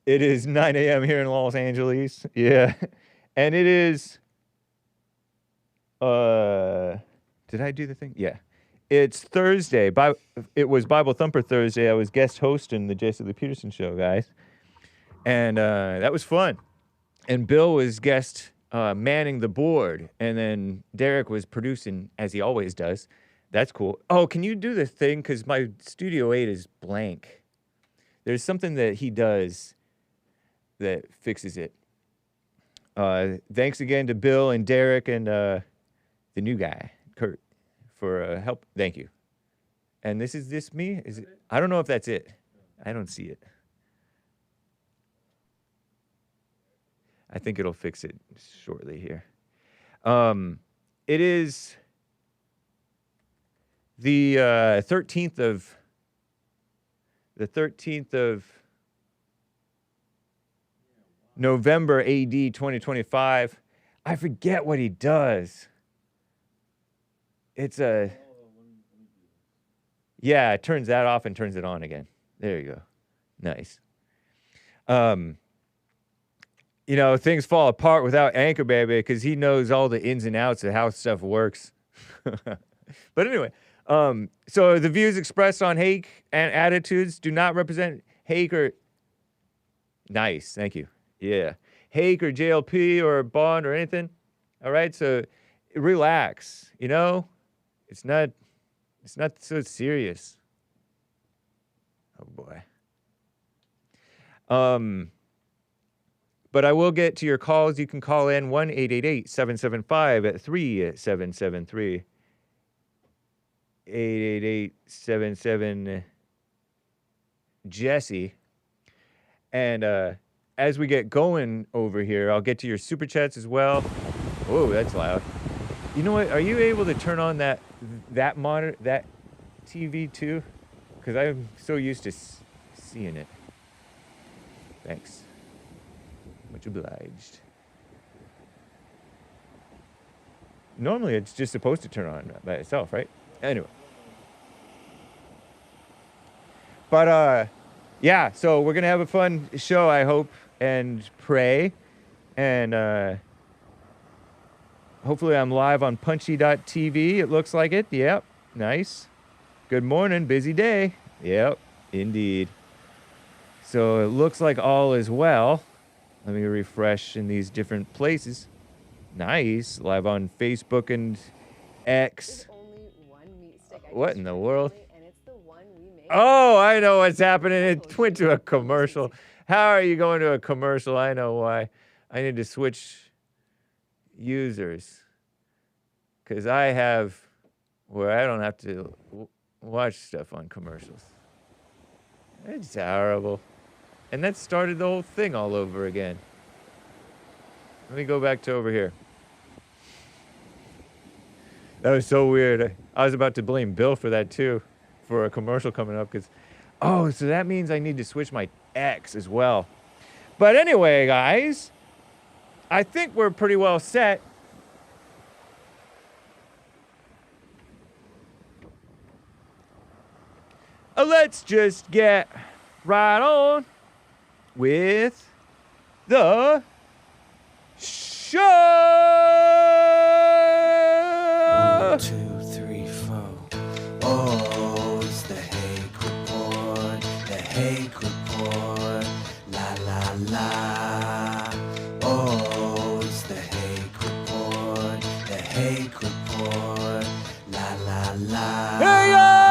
It is 9 a.m. here in Los Angeles. Yeah. And it is did I do the thing? Yeah. It's Thursday. It was Bible Thumper Thursday. I was guest hosting the Jason Lee Peterson show, guys. And that was fun. And Bill was guest manning the board. And then Derek was producing, as he always does. That's cool. Oh, can you do the thing? Because my Studio 8 is blank. There's something that he does that fixes it. Thanks again to Bill and Derek and the new guy, Kurt, for help. Thank you. And this me? Is it? I don't know if that's it. I don't see it. I think it'll fix it shortly here. It is the 13th of November AD 2025. I forget what he does. It's yeah, it turns that off and turns it on again. There you go. Nice. You know, things fall apart without Anchor Baby because he knows all the ins and outs of how stuff works. But anyway, so the views expressed on Hake and attitudes do not represent Hake or... Nice, thank you. Yeah. Hake or JLP or Bond or anything. All right, so relax, you know? It's not so serious. Oh, boy. But I will get to your calls. You can call in 1-888-775-3773. 888-77 Jesse. And as we get going over here, I'll get to your super chats as well. Oh, that's loud. You know what? Are you able to turn on that monitor, that TV too? Because I'm so used to seeing it. Thanks. Much obliged. Normally, it's just supposed to turn on by itself, right? Anyway. But, yeah, so we're going to have a fun show, I hope, and pray. And hopefully I'm live on punchy.tv. It looks like it. Yep. Nice. Good morning. Busy day. Yep. Indeed. So it looks like all is well. Let me refresh in these different places. Nice. Live on Facebook and X. What in the world? Oh, I know what's happening. It went to a commercial. How are you going to a commercial? I know why. I need to switch users. Because I have where I don't have to watch stuff on commercials. It's horrible. And that started the whole thing all over again. Let me go back to over here. That was so weird. I was about to blame Bill for that too, for a commercial coming up. Because, oh, so that means I need to switch my X as well. But anyway, guys, I think we're pretty well set. Let's just get right on with the show. 1, 2, 3, 4. Oh, it's the Hake Report. The Hake Report. La la la. Oh, it's the Hake Report. The Hake Report. La la la. Hey, guys!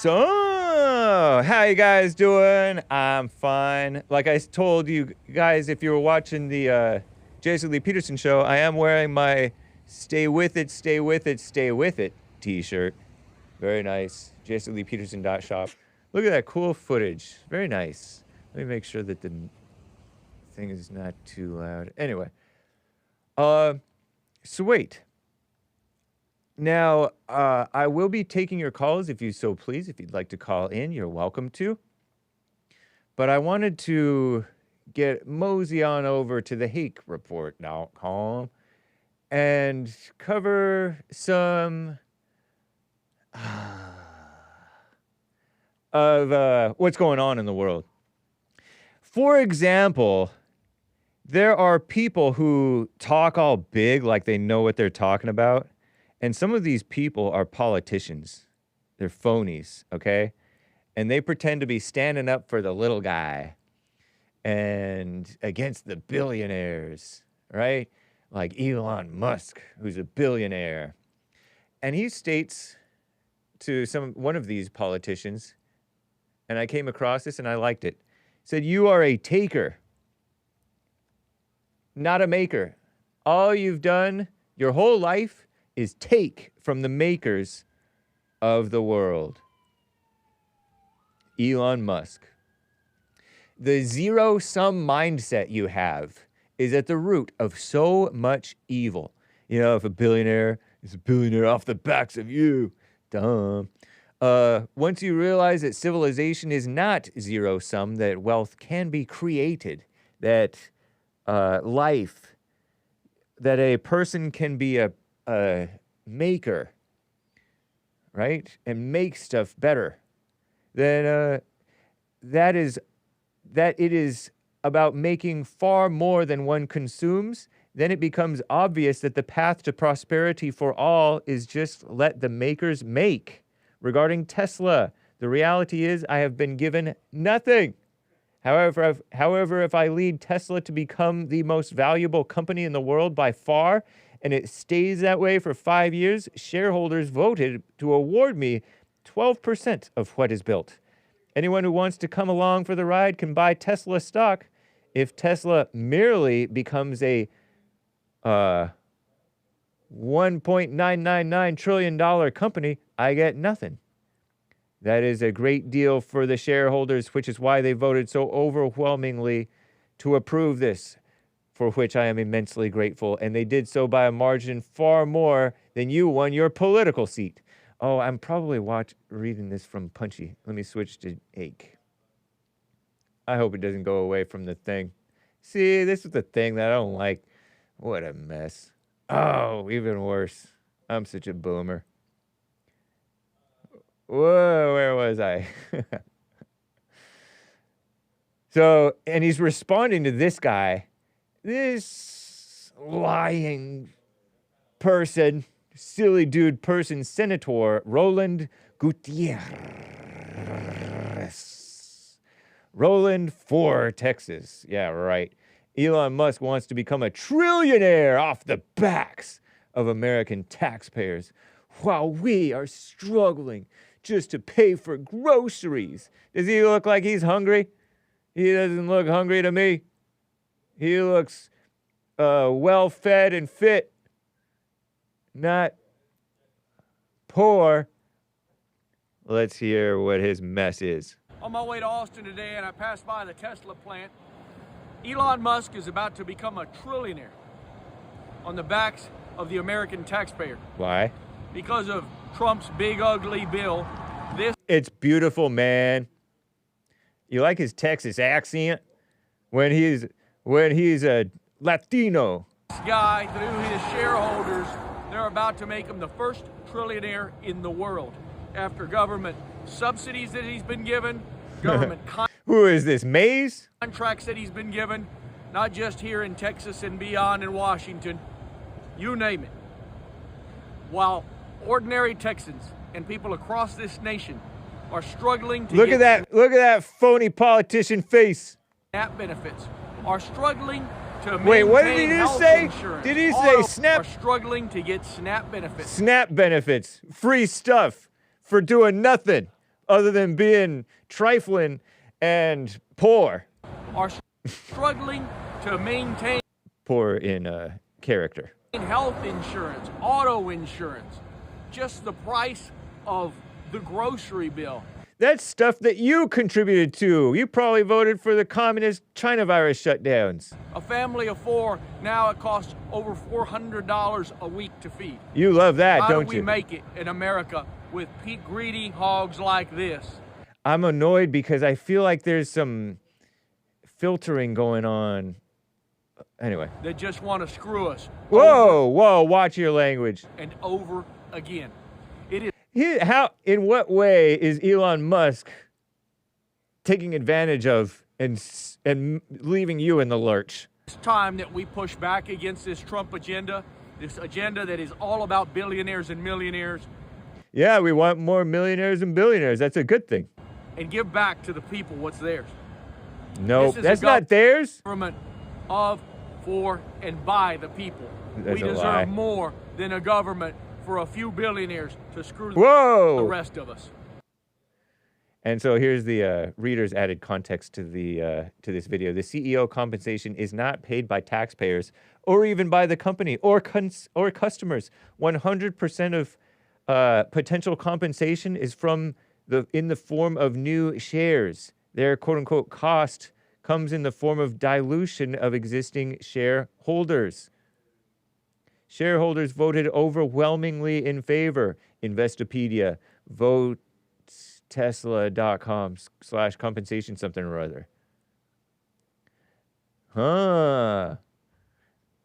So, how you guys doing? I'm fine. Like I told you guys, if you were watching the Jason Lee Peterson show, I am wearing my Stay With It, Stay With It, Stay With It t-shirt. Very nice. JasonLeePeterson.shop. Look at that cool footage. Very nice. Let me make sure that the thing is not too loud. Anyway. So wait. Now, I will be taking your calls if you so please. If you'd like to call in, you're welcome to. But I wanted to get mosey on over to the HakeReport.com and cover some of what's going on in the world. For example, there are people who talk all big like they know what they're talking about. And some of these people are politicians. They're phonies, okay? And they pretend to be standing up for the little guy and against the billionaires, right? Like Elon Musk, who's a billionaire. And he states to one of these politicians, and I came across this and I liked it, said, "You are a taker, not a maker. All you've done your whole life is take from the makers of the world." Elon Musk. The zero-sum mindset you have is at the root of so much evil. You know, if a billionaire is a billionaire off the backs of you, dumb. Once you realize that civilization is not zero-sum, that wealth can be created, that life, that a person can be a maker, right, and make stuff better, then that it is about making far more than one consumes, then it becomes obvious that the path to prosperity for all is just let the makers make. Regarding Tesla, the reality is I have been given nothing. However, if I lead Tesla to become the most valuable company in the world by far, and it stays that way for 5 years, shareholders voted to award me 12% of what is built. Anyone who wants to come along for the ride can buy Tesla stock. If Tesla merely becomes a $1.999 trillion company, I get nothing. That is a great deal for the shareholders, which is why they voted so overwhelmingly to approve this, for which I am immensely grateful. And they did so by a margin far more than you won your political seat. Oh, I'm probably reading this from Punchy. Let me switch to Hake. I hope it doesn't go away from the thing. See, this is the thing that I don't like. What a mess. Oh, even worse. I'm such a boomer. Whoa, where was I? So, and he's responding to this guy, this lying person, silly dude person, Senator Roland Gutierrez. Roland for Texas. Yeah, right. Elon Musk wants to become a trillionaire off the backs of American taxpayers while we are struggling just to pay for groceries. Does he look like he's hungry? He doesn't look hungry to me. He looks well-fed and fit, not poor. Let's hear what his mess is. On my way to Austin today, and I passed by the Tesla plant. Elon Musk is about to become a trillionaire on the backs of the American taxpayer. Why? Because of Trump's big ugly bill. It's beautiful, man. You like his Texas accent when he's a Latino. This guy, through his shareholders, they're about to make him the first trillionaire in the world after government subsidies that he's been given, government Who is this, Mays? Contracts that he's been given, not just here in Texas and beyond in Washington, you name it. While ordinary Texans and people across this nation are struggling to look at that phony politician face. SNAP benefits, are struggling to wait, what did he just say? Insurance. Did he say SNAP? Are struggling to get SNAP benefits. SNAP benefits, free stuff for doing nothing other than being trifling and poor. Are struggling to maintain poor in character. Health insurance, auto insurance, just the price of the grocery bill. That's stuff that you contributed to. You probably voted for the communist China virus shutdowns. A family of 4, now it costs over $400 a week to feed. You love that, How don't do you? we make it in America with greedy hogs like this? I'm annoyed because I feel like there's some filtering going on. Anyway. That just want to screw us. Whoa, whoa, watch your language. And over again. It is In what way is Elon Musk taking advantage of and leaving you in the lurch? It's time that we push back against this Trump agenda, this agenda that is all about billionaires and millionaires. Yeah, we want more millionaires and billionaires. That's a good thing. And give back to the people what's theirs. No, that's not theirs. Government of, for, and by the people. That's we a deserve lie. more than a government for a few billionaires to screw Whoa! the rest of us. And so here's the reader's added context to to this video. The CEO compensation is not paid by taxpayers or even by the company or customers. 100% of potential compensation is in the form of new shares. Their quote-unquote cost comes in the form of dilution of existing shareholders. Shareholders voted overwhelmingly in favor. Investopedia, votestesla.com/compensation something or other. Huh.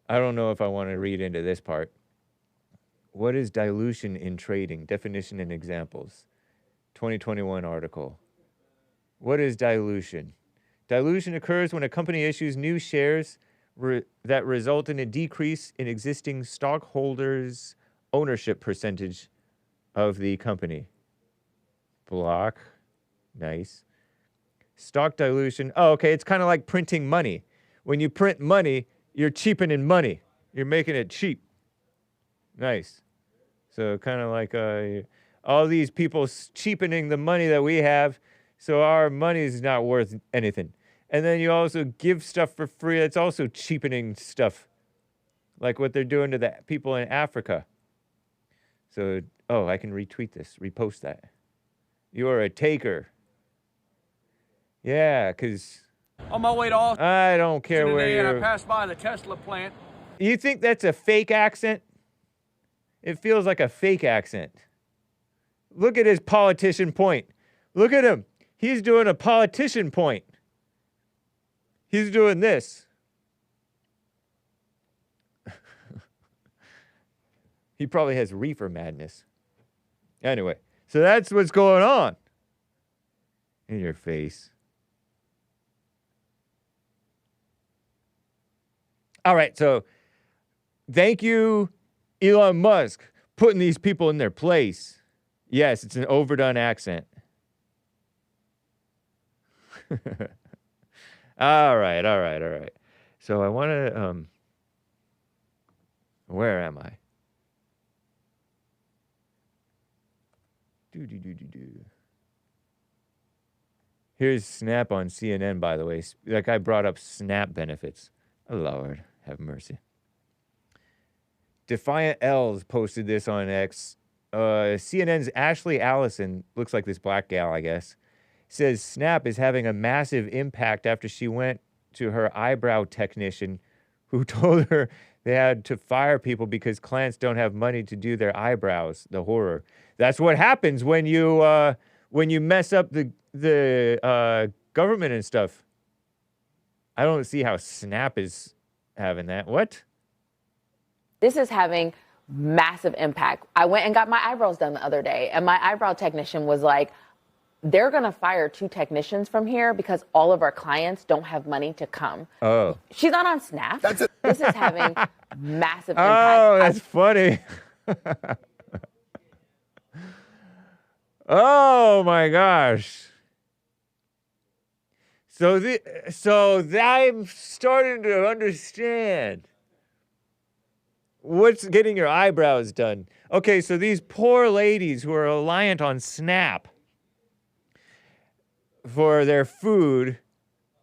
I don't know if I want to read into this part. What is dilution in trading? Definition and examples. 2021 article. What is dilution? Dilution occurs when a company issues new shares that result in a decrease in existing stockholders' ownership percentage of the company. Block. Nice. Stock dilution. Oh, okay. It's kind of like printing money. When you print money, you're cheapening money. You're making it cheap. Nice. So kind of like all these people cheapening the money that we have, so our money is not worth anything. And then you also give stuff for free. That's also cheapening stuff, like what they're doing to the people in Africa. So, oh, I can retweet this, repost that. You are a taker. Yeah, because On my way to Austin I don't care where today, and I you're... passed by the Tesla plant. You think that's a fake accent? It feels like a fake accent. Look at his politician point. Look at him. He's doing a politician point. He's doing this. He probably has reefer madness. Anyway, so that's what's going on in your face. All right, so thank you, Elon Musk, putting these people in their place. Yes, it's an overdone accent. All right. So I want to, where am I? Here's Snap on CNN, by the way. That guy brought up Snap benefits. Oh, Lord, have mercy. Defiant L's posted this on X. CNN's Ashley Allison, looks like this black gal, I guess, says Snap is having a massive impact after she went to her eyebrow technician who told her they had to fire people because clients don't have money to do their eyebrows. The horror. That's what happens when you mess up the government and stuff. I don't see how Snap is having that. What? This is having massive impact. I went and got my eyebrows done the other day, and my eyebrow technician was like, they're going to fire 2 technicians from here because all of our clients don't have money to come. Oh. She's not on Snap. This is having massive impact. Oh, that's funny. Oh my gosh. So I'm starting to understand what's getting your eyebrows done. Okay, so these poor ladies who are reliant on Snap for their food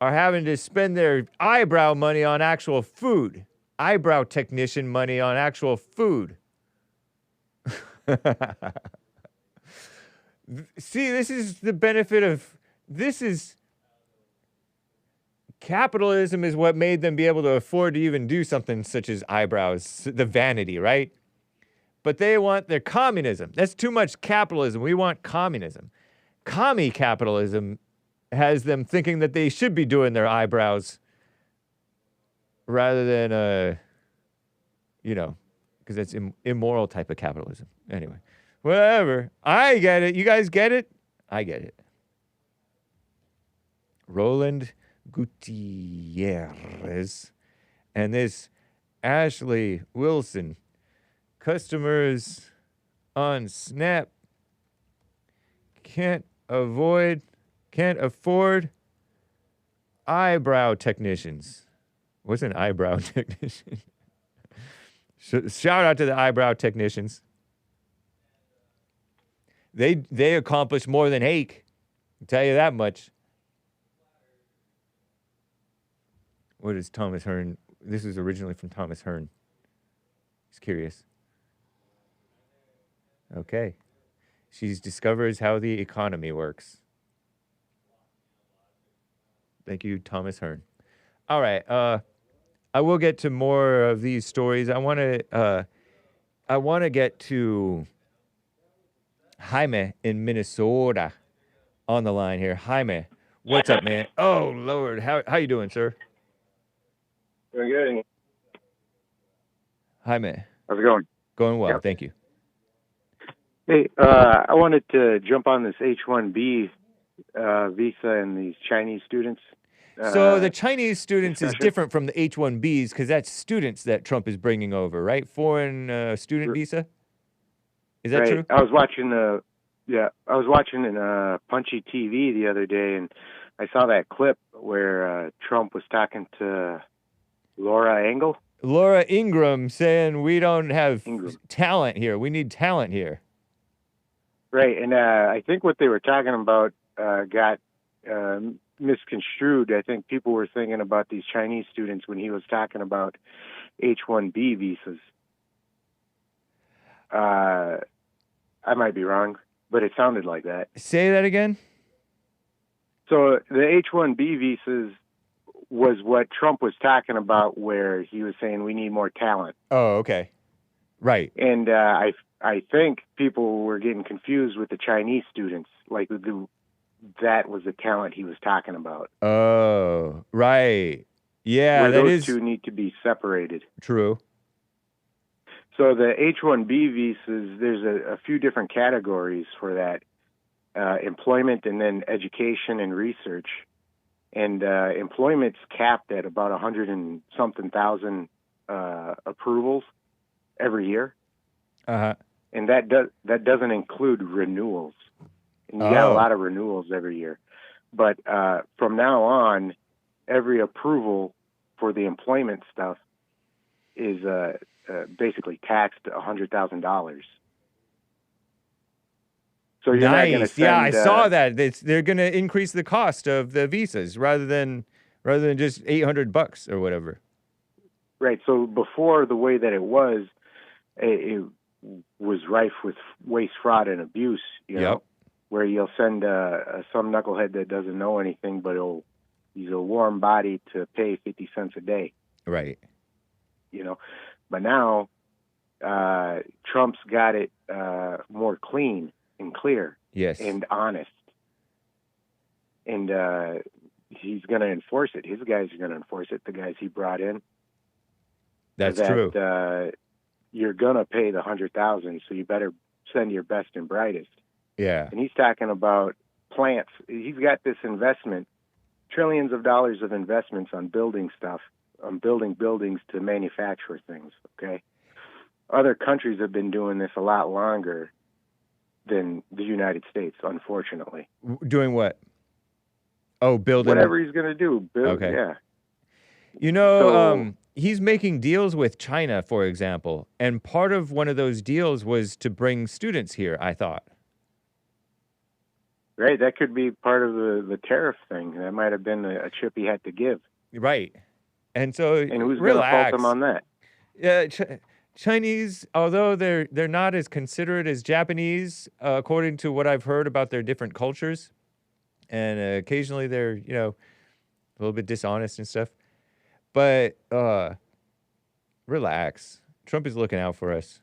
are having to spend their eyebrow money on actual food. Eyebrow technician money on actual food. See, this is the benefit of this is capitalism is what made them be able to afford to even do something such as eyebrows, the vanity, right? But they want their communism. That's too much capitalism. We want communism. Commie capitalism has them thinking that they should be doing their eyebrows rather than, because that's immoral type of capitalism. Anyway, whatever. I get it. You guys get it? I get it. Roland Gutierrez and this Ashley Wilson. Customers on Snap can't afford eyebrow technicians. What's an eyebrow technician? Shout out to the eyebrow technicians. They accomplish more than Hake. I'll tell you that much. What is Thomas Hearn? This is originally from Thomas Hearn. He's curious. Okay. She discovers how the economy works. Thank you, Thomas Hearn. All right. I will get to more of these stories. I want to get to Jaime in Minnesota on the line here. Jaime, what's up, man? Oh Lord, how you doing, sir? Doing good. Jaime. How's it going? Going well, Yep. thank you. Hey, I wanted to jump on this H-1B visa and these Chinese students. So the Chinese students is discussion. different from the H-1Bs because that's students that Trump is bringing over, right? Foreign student visa. Is that right. true? I was watching Punchy TV the other day, and I saw that clip where Trump was talking to Laura Engel. Laura Ingraham saying we don't have Ingram. talent here. We need talent here. Right, and I think what they were talking about got misconstrued. I think people were thinking about these Chinese students when he was talking about H-1B visas. I might be wrong, but it sounded like that. Say that again? So the H-1B visas was what Trump was talking about, where he was saying we need more talent. Oh, okay. Right. And I think people were getting confused with the Chinese students. Like that was the talent he was talking about. Oh, right. Yeah, where that those is two need to be separated. true. So the H-1B visas, there's a few different categories for that. Employment and then education and research. And employment's capped at about 100 and something thousand approvals every year. Uh-huh. And that doesn't include renewals. And you got a lot of renewals every year. But from now on, every approval for the employment stuff is basically taxed $100,000. So you're not going to send, yeah, I saw that. They're going to increase the cost of the visas rather than just $800 or whatever. Right. So before, the way that it was rife with waste, fraud, and abuse. You know, where you'll send some knucklehead that doesn't know anything, but he's a warm body to pay 50 cents a day. Right. You know, but now Trump's got it more clean and clear, yes, and honest, and he's going to enforce it. His guys are going to enforce it. The guys he brought in. That's true. You're going to pay the $100,000, so you better send your best and brightest. Yeah. And he's talking about plants. He's got this investment, trillions of dollars of investments on building stuff, on building buildings to manufacture things. Okay. Other countries have been doing this a lot longer than the United States, unfortunately. Doing what? Oh, building. Whatever he's going to do. Okay. Yeah. You know, he's making deals with China, for example, and part of one of those deals was to bring students here, I thought. Right, that could be part of the tariff thing. That might have been a chip he had to give. Right. And so, and who's going to fault him on that? Yeah, Chinese, although they're not as considerate as Japanese, according to what I've heard about their different cultures, and occasionally they're a little bit dishonest and stuff. But relax, Trump is looking out for us.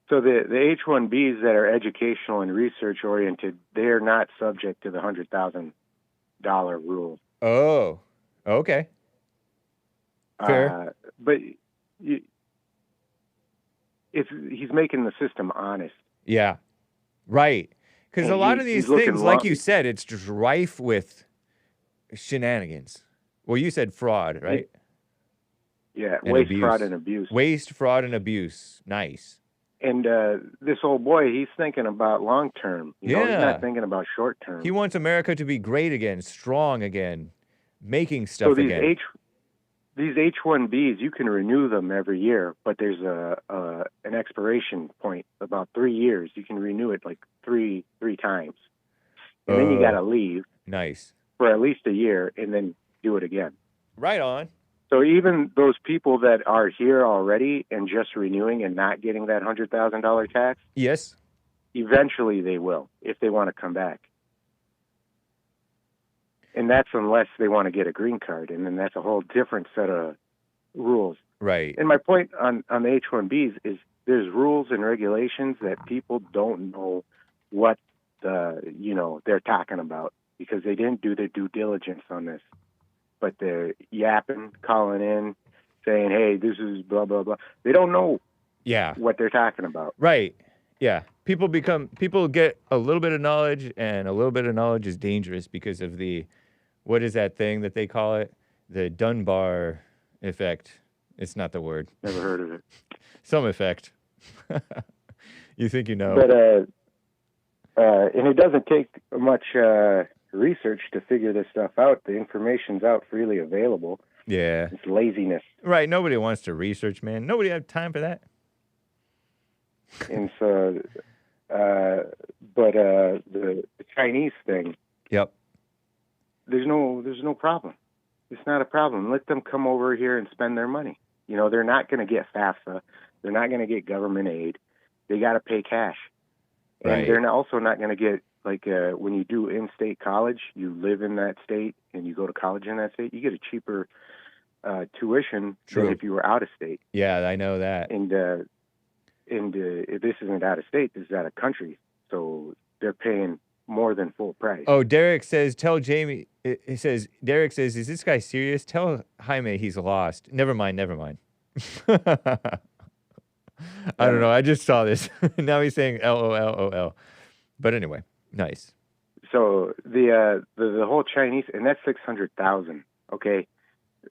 So the H-1Bs that are educational and research oriented, they're not subject to the $100,000 rule. Oh, okay, fair. But if he's making the system honest. Yeah, right. Because a lot of these things, like you said, it's just rife with shenanigans. Well, you said fraud, right? Yeah, and waste, abuse. fraud, and abuse. Waste, fraud, and abuse. Nice. And this old boy, he's thinking about long term. He's not thinking about short term. He wants America to be great again, strong again, making stuff again. These H-1Bs, you can renew them every year, but there's an expiration point, about 3 years. You can renew it like three times. And then you got to leave. Nice. For at least a year and then do it again. Right on. So even those people that are here already and just renewing and not getting that $100,000 tax, yes, eventually they will if they want to come back. And that's unless they want to get a green card, and then that's a whole different set of rules. Right. And my point on the H-1Bs is there's rules and regulations that people don't know what they're talking about because they didn't do their due diligence on this. But they're yapping, calling in, saying, hey, this is blah, blah, blah. They don't know what they're talking about. Right. Yeah. People get a little bit of knowledge, and a little bit of knowledge is dangerous because of what is that thing that they call it? The Dunbar effect. It's not the word. Never heard of it. Some effect. You think you know. But, and it doesn't take much research to figure this stuff out. The information's out freely available. Yeah. It's laziness. Right. Nobody wants to research, man. Nobody have time for that. And so, the Chinese thing. Yep. There's no problem. It's not a problem. Let them come over here and spend their money. They're not going to get FAFSA. They're not going to get government aid. They got to pay cash. Right. And they're also not going to get, when you do in-state college, you live in that state and you go to college in that state, you get a cheaper tuition than if you were out of state. Yeah, I know that. And if this isn't out of state, this is out of country. So they're paying more than full price. Oh, Derek says, tell Jamie, Derek says, is this guy serious? Tell Jaime he's lost. Never mind. I don't know. I just saw this. Now he's saying LOL. But anyway, nice. So the whole Chinese, and that's 600,000. Okay,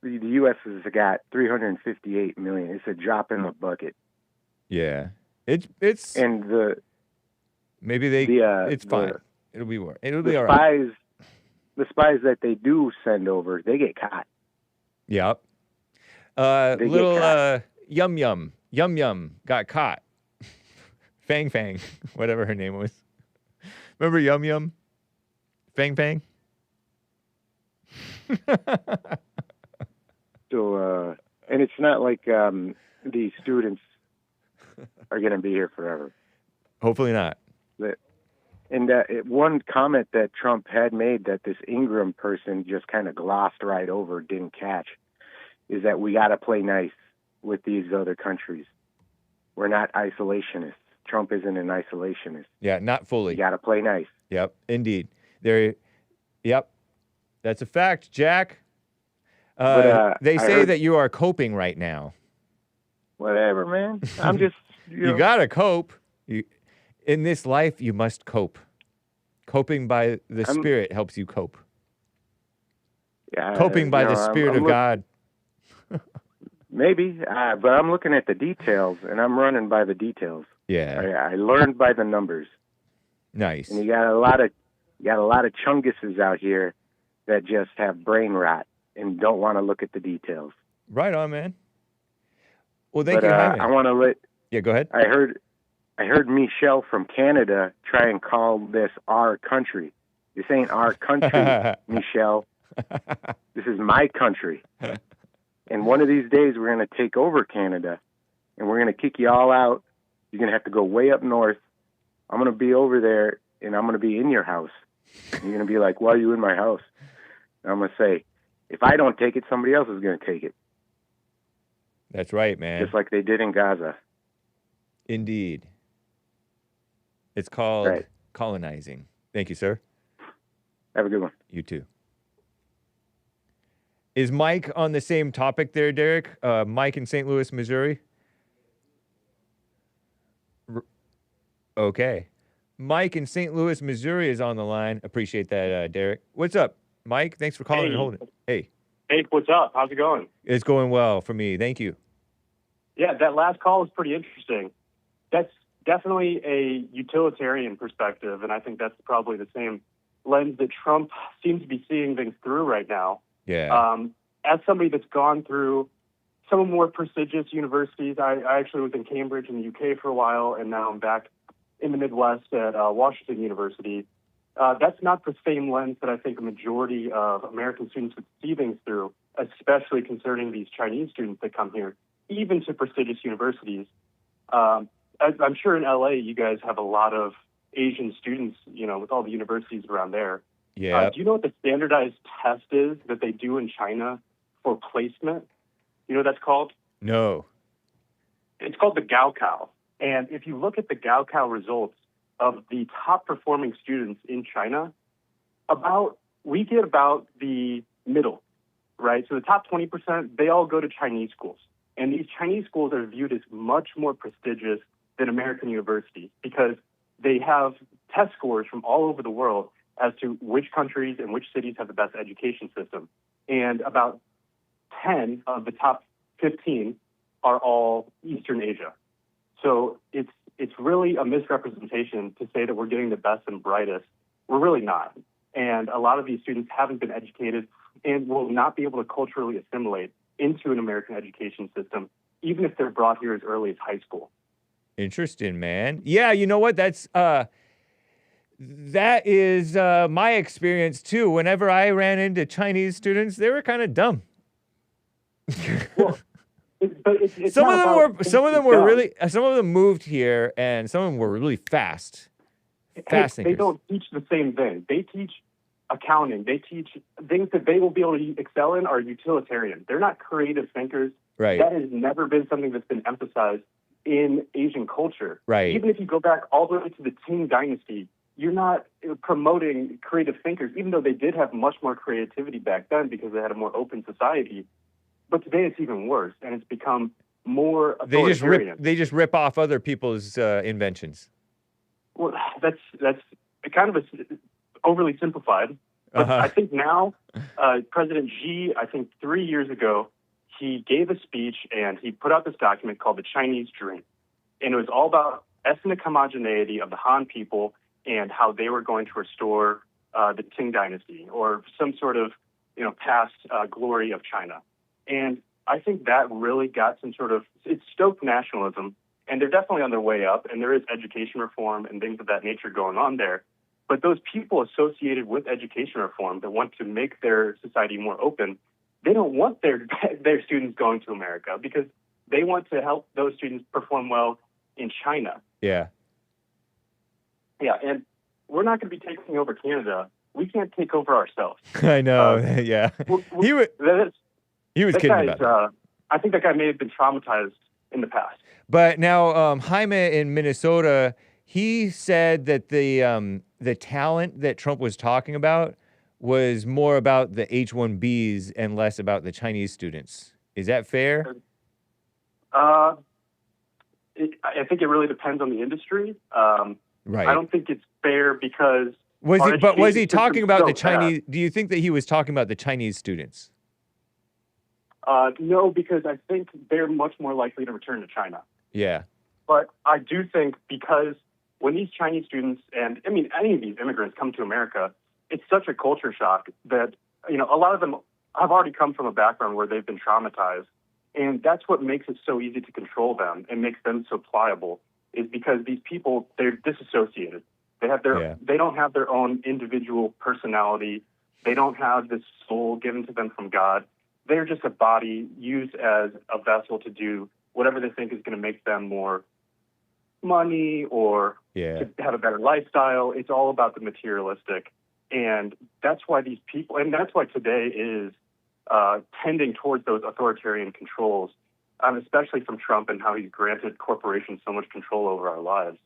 the U.S. has got 358 million. It's a drop in the bucket. Yeah, it's and it's fine. It'll be all right. The spies that they do send over, they get caught. Yep. Yum Yum got caught. Fang, whatever her name was. Remember Yum Yum? Fang. So, and it's not like the students are going to be here forever. Hopefully not. And one comment that Trump had made that this Ingram person just kind of glossed right over, didn't catch, is that we got to play nice with these other countries. We're not isolationists. Trump isn't an isolationist. Yeah, not fully. You got to play nice. Yep, indeed. Yep, that's a fact, Jack. They say that you are coping right now. Whatever, man. I'm just... You got to cope. In this life, you must cope. Coping by the Spirit helps you cope. Yeah, Coping by the Spirit of God. Maybe, but I'm looking at the details, and I'm running by the details. Yeah. I learned by the numbers. Nice. And you got a lot of chunguses out here that just have brain rot and don't want to look at the details. Right on, man. Well, thank you, Jaime. I want to let... Yeah, go ahead. I heard Michelle from Canada try and call this our country. This ain't our country, Michelle. This is my country. And one of these days we're going to take over Canada, and we're going to kick you all out. You're going to have to go way up north. I'm going to be over there, and I'm going to be in your house. And you're going to be like, why are you in my house? And I'm going to say, if I don't take it, somebody else is going to take it. That's right, man. Just like they did in Gaza. Indeed. It's called Right. colonizing. Thank you, sir. Have a good one. You too. Is Mike on the same topic there, Derek? Mike in St. Louis, Missouri? Okay. Mike in St. Louis, Missouri is on the line. Appreciate that, Derek. What's up, Mike? Thanks for calling and holding. Hey. Hey, what's up? How's it going? It's going well for me. Thank you. Yeah, that last call was pretty interesting. That's definitely a utilitarian perspective, and I think that's probably the same lens that Trump seems to be seeing things through right now. Yeah. As somebody that's gone through some more prestigious universities, I actually was in Cambridge in the UK for a while, and now I'm back in the Midwest at Washington University. That's not the same lens that I think a majority of American students would see things through, especially concerning these Chinese students that come here, even to prestigious universities. I'm sure in LA you guys have a lot of Asian students, with all the universities around there. Yeah. Do you know what the standardized test is that they do in China for placement? You know what that's called? No. It's called the Gaokao. And if you look at the Gaokao results of the top performing students in China, we get about the middle, right? So the top 20%, they all go to Chinese schools. And these Chinese schools are viewed as much more prestigious than American universities because they have test scores from all over the world as to which countries and which cities have the best education system. And about 10 of the top 15 are all Eastern Asia. So it's really a misrepresentation to say that we're getting the best and brightest. We're really not. And a lot of these students haven't been educated and will not be able to culturally assimilate into an American education system, even if they're brought here as early as high school. Interesting, man. Yeah, you know what? That is my experience too. Whenever I ran into Chinese students, they were kind of dumb. Well, some of them moved here, and some of them were really fast. Fast They thinkers. don't teach the same thing. They teach accounting. They teach things that they will be able to excel in are utilitarian. They're not creative thinkers. Right. That has never been something that's been emphasized in Asian culture. Right. Even if you go back all the way to the Qing dynasty, you're not promoting creative thinkers, even though they did have much more creativity back then because they had a more open society. But today it's even worse, and it's become more authoritarian. They just rip off other people's inventions. Well, that's kind of overly simplified. But I think now President Xi, I think 3 years ago, he gave a speech and he put out this document called The Chinese Dream. And it was all about ethnic homogeneity of the Han people and how they were going to restore the Qing dynasty or some sort of past glory of China. And I think that really got it stoked nationalism. And they're definitely on their way up. And there is education reform and things of that nature going on there. But those people associated with education reform that want to make their society more open, they don't want their students going to America because they want to help those students perform well in China. Yeah. Yeah, and we're not going to be taking over Canada. We can't take over ourselves. I know. Yeah. He was kidding about that. I think that guy may have been traumatized in the past. But now Jaime in Minnesota, he said that the talent that Trump was talking about was more about the H-1Bs and less about the Chinese students. Is that fair? I think it really depends on the industry. Right. I don't think it's fair because was he talking about the so Chinese? Do you think that he was talking about the Chinese students? No, because I think they're much more likely to return to China. Yeah. But I do think because when these Chinese students and any of these immigrants come to America, it's such a culture shock that, a lot of them have already come from a background where they've been traumatized. And that's what makes it so easy to control them and makes them so pliable is because these people, they're disassociated. They have they don't have their own individual personality. They don't have this soul given to them from God. They're just a body used as a vessel to do whatever they think is going to make them more money or to have a better lifestyle. It's all about the materialistic. And that's why these people, and that's why today is tending towards those authoritarian controls, especially from Trump and how he's granted corporations so much control over our lives.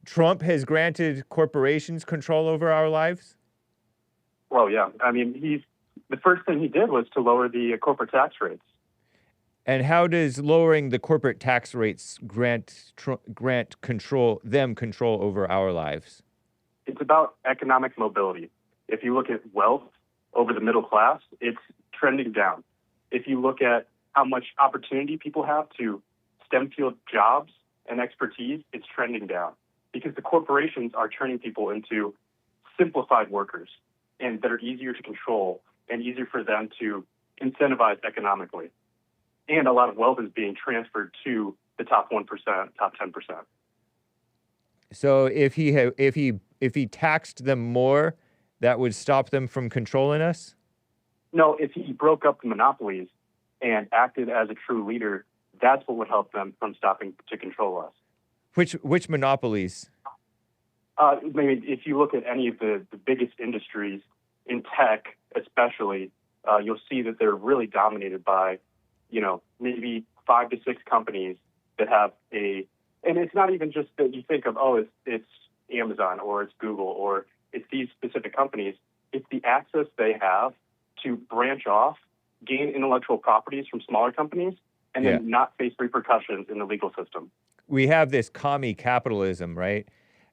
Trump has granted corporations control over our lives? Well, yeah. I mean, the first thing he did was to lower the corporate tax rates. And how does lowering the corporate tax rates grant control over our lives? It's about economic mobility. If you look at wealth over the middle class, it's trending down. If you look at how much opportunity people have to STEM field jobs and expertise, it's trending down because the corporations are turning people into simplified workers and that are easier to control and easier for them to incentivize economically. And a lot of wealth is being transferred to the top 1%, top 10%. So if he taxed them more, that would stop them from controlling us? No, if he broke up the monopolies and acted as a true leader, that's what would help them from stopping to control us. Which monopolies? I mean, if you look at any of the biggest industries in tech, especially, you'll see that they're really dominated by, maybe 5 to 6 companies that have and it's not even just that you think of, it's Amazon or it's Google or it's these specific companies. It's the access they have to branch off, gain intellectual properties from smaller companies, and then not face repercussions in the legal system. We have this commie capitalism, right?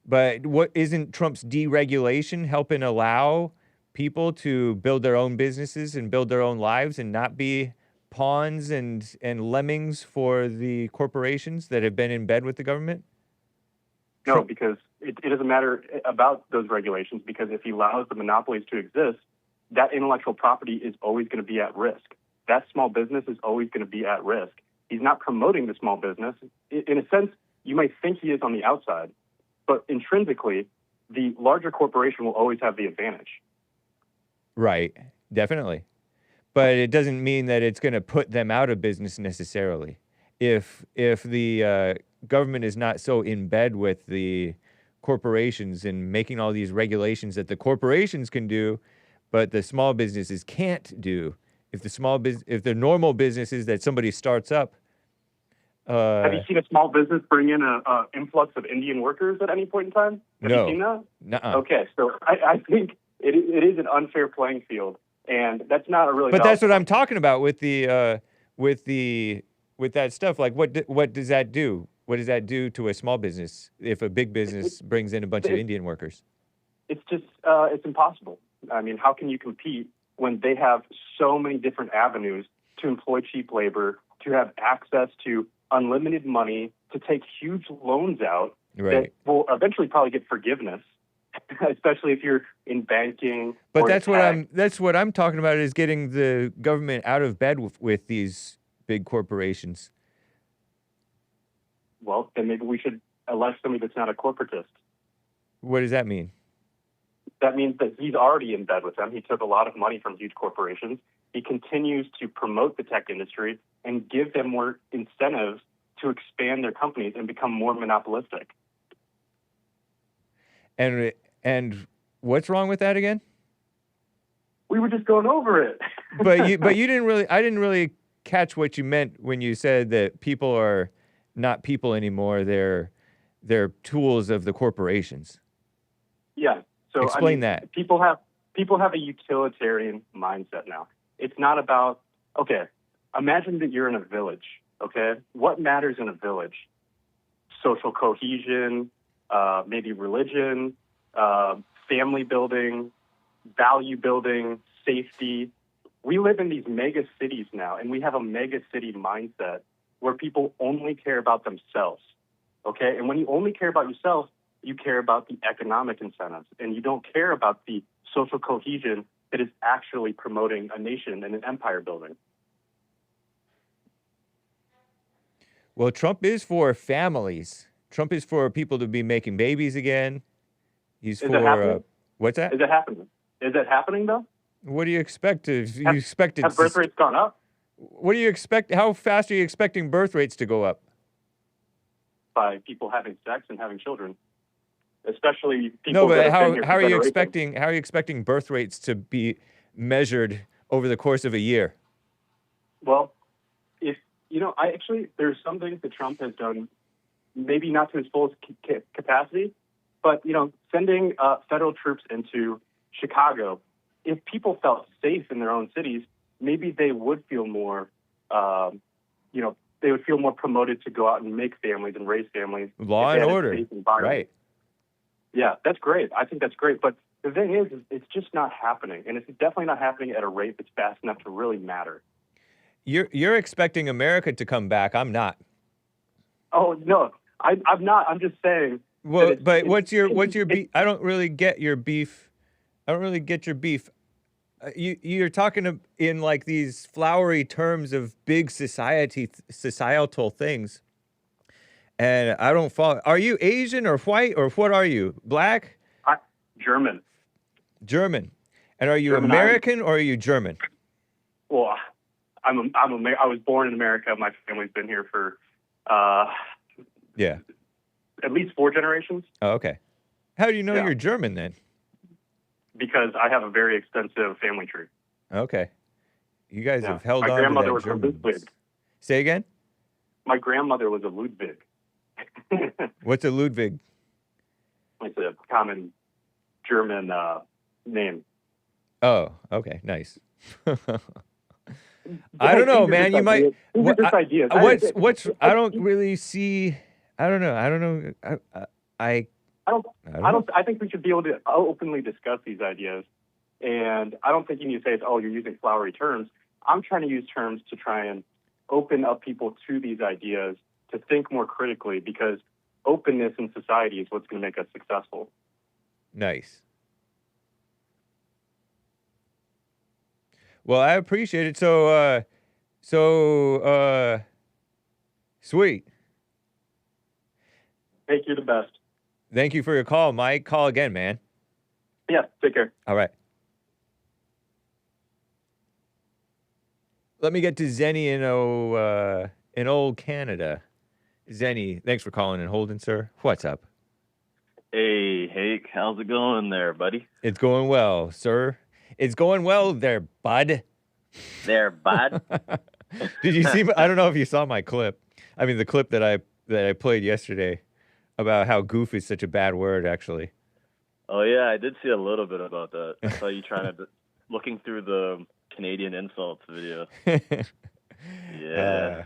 But what isn't Trump's deregulation helping allow people to build their own businesses and build their own lives and not be pawns and lemmings for the corporations that have been in bed with the government? No, because it doesn't matter about those regulations, because if he allows the monopolies to exist, that intellectual property is always going to be at risk. That small business is always going to be at risk. He's not promoting the small business. In a sense, you might think he is on the outside, but intrinsically, the larger corporation will always have the advantage. Right, definitely. But it doesn't mean that it's going to put them out of business necessarily. If the government is not so in bed with the corporations and making all these regulations that the corporations can do, but the small businesses can't do. If the normal businesses that somebody starts up. Have you seen a small business bring in an influx of Indian workers at any point in time? Have you seen that? Nuh-uh. Okay, so I think it is an unfair playing field. And that's not a really. But that's what I'm talking about with that stuff. Like, what does that do? What does that do to a small business if a big business brings in a bunch of Indian workers? It's just it's impossible. I mean, how can you compete when they have so many different avenues to employ cheap labor, to have access to unlimited money, to take huge loans out that will eventually probably get forgiveness? Especially if you're in banking. But that's what I'm talking about, is getting the government out of bed with these big corporations. Well, then maybe we should elect somebody that's not a corporatist. What does that mean? That means that he's already in bed with them. He took a lot of money from huge corporations. He continues to promote the tech industry and give them more incentives to expand their companies and become more monopolistic. And what's wrong with that again? We were just going over it. but you didn't really. I didn't really catch what you meant when you said that people are not people anymore. They're tools of the corporations. Yeah. So explain that. People have a utilitarian mindset now. It's not about, okay, imagine that you're in a village. Okay, what matters in a village? Social cohesion. Maybe religion, family building, value building, safety. We live in these mega cities now, and we have a mega city mindset where people only care about themselves, okay? And when you only care about yourself, you care about the economic incentives, and you don't care about the social cohesion that is actually promoting a nation and an empire building. Well, Trump is for families. Trump is for people to be making babies again. He's for what's that? Is it happening? Is it happening though? What do you expect? Have birth rates gone up? What do you expect? How fast are you expecting birth rates to go up? By people having sex and having children, especially people. No, but that have been here how for are you generations. expecting birth rates to be measured over the course of a year? Well, if there's some things that Trump has done, maybe not to his fullest capacity, but sending federal troops into Chicago. If people felt safe in their own cities, maybe they would feel more, they would feel more promoted to go out and make families and raise families. Law and order, right? Yeah, that's great. I think that's great. But the thing is, it's just not happening, and it's definitely not happening at a rate that's fast enough to really matter. You're expecting America to come back. I'm not. Oh no, I'm not. I'm just saying. Well, but what's your beef? I don't really get your beef. I don't really get your beef. You're talking in like these flowery terms of big societal things, and I don't follow. Are you Asian or white or what are you? Black? German. German. And are you German American or are you German? Well, I was born in America. My family's been here for at least 4 generations. Oh, okay. How do you know you're German then? Because I have a very extensive family tree. Okay. You guys have held My on grandmother to was that a German. Ludwig. Say again? My grandmother was a Ludwig. What's a Ludwig? It's a common German name. Oh, okay. Nice. I don't know, man. You might. What's? I don't really see. I don't know. I think we should be able to openly discuss these ideas, and I don't think you need to say, "Oh, you're using flowery terms." I'm trying to use terms to try and open up people to these ideas, to think more critically, because openness in society is what's going to make us successful. Nice. Well, I appreciate it. So sweet. Thank you, the best. Thank you for your call, Mike. Call again, man. Yeah, take care. All right. Let me get to Zenny in old Canada. Zenny, thanks for calling and holding, sir. What's up? Hey, Hake, how's it going there, buddy? It's going well, sir. It's going well there, bud. There, bud. Did you see? I don't know if you saw my clip. I mean, the clip that I played yesterday about how goof is such a bad word, actually. Oh yeah, I did see a little bit about that. I saw you looking through the Canadian insults video. Yeah.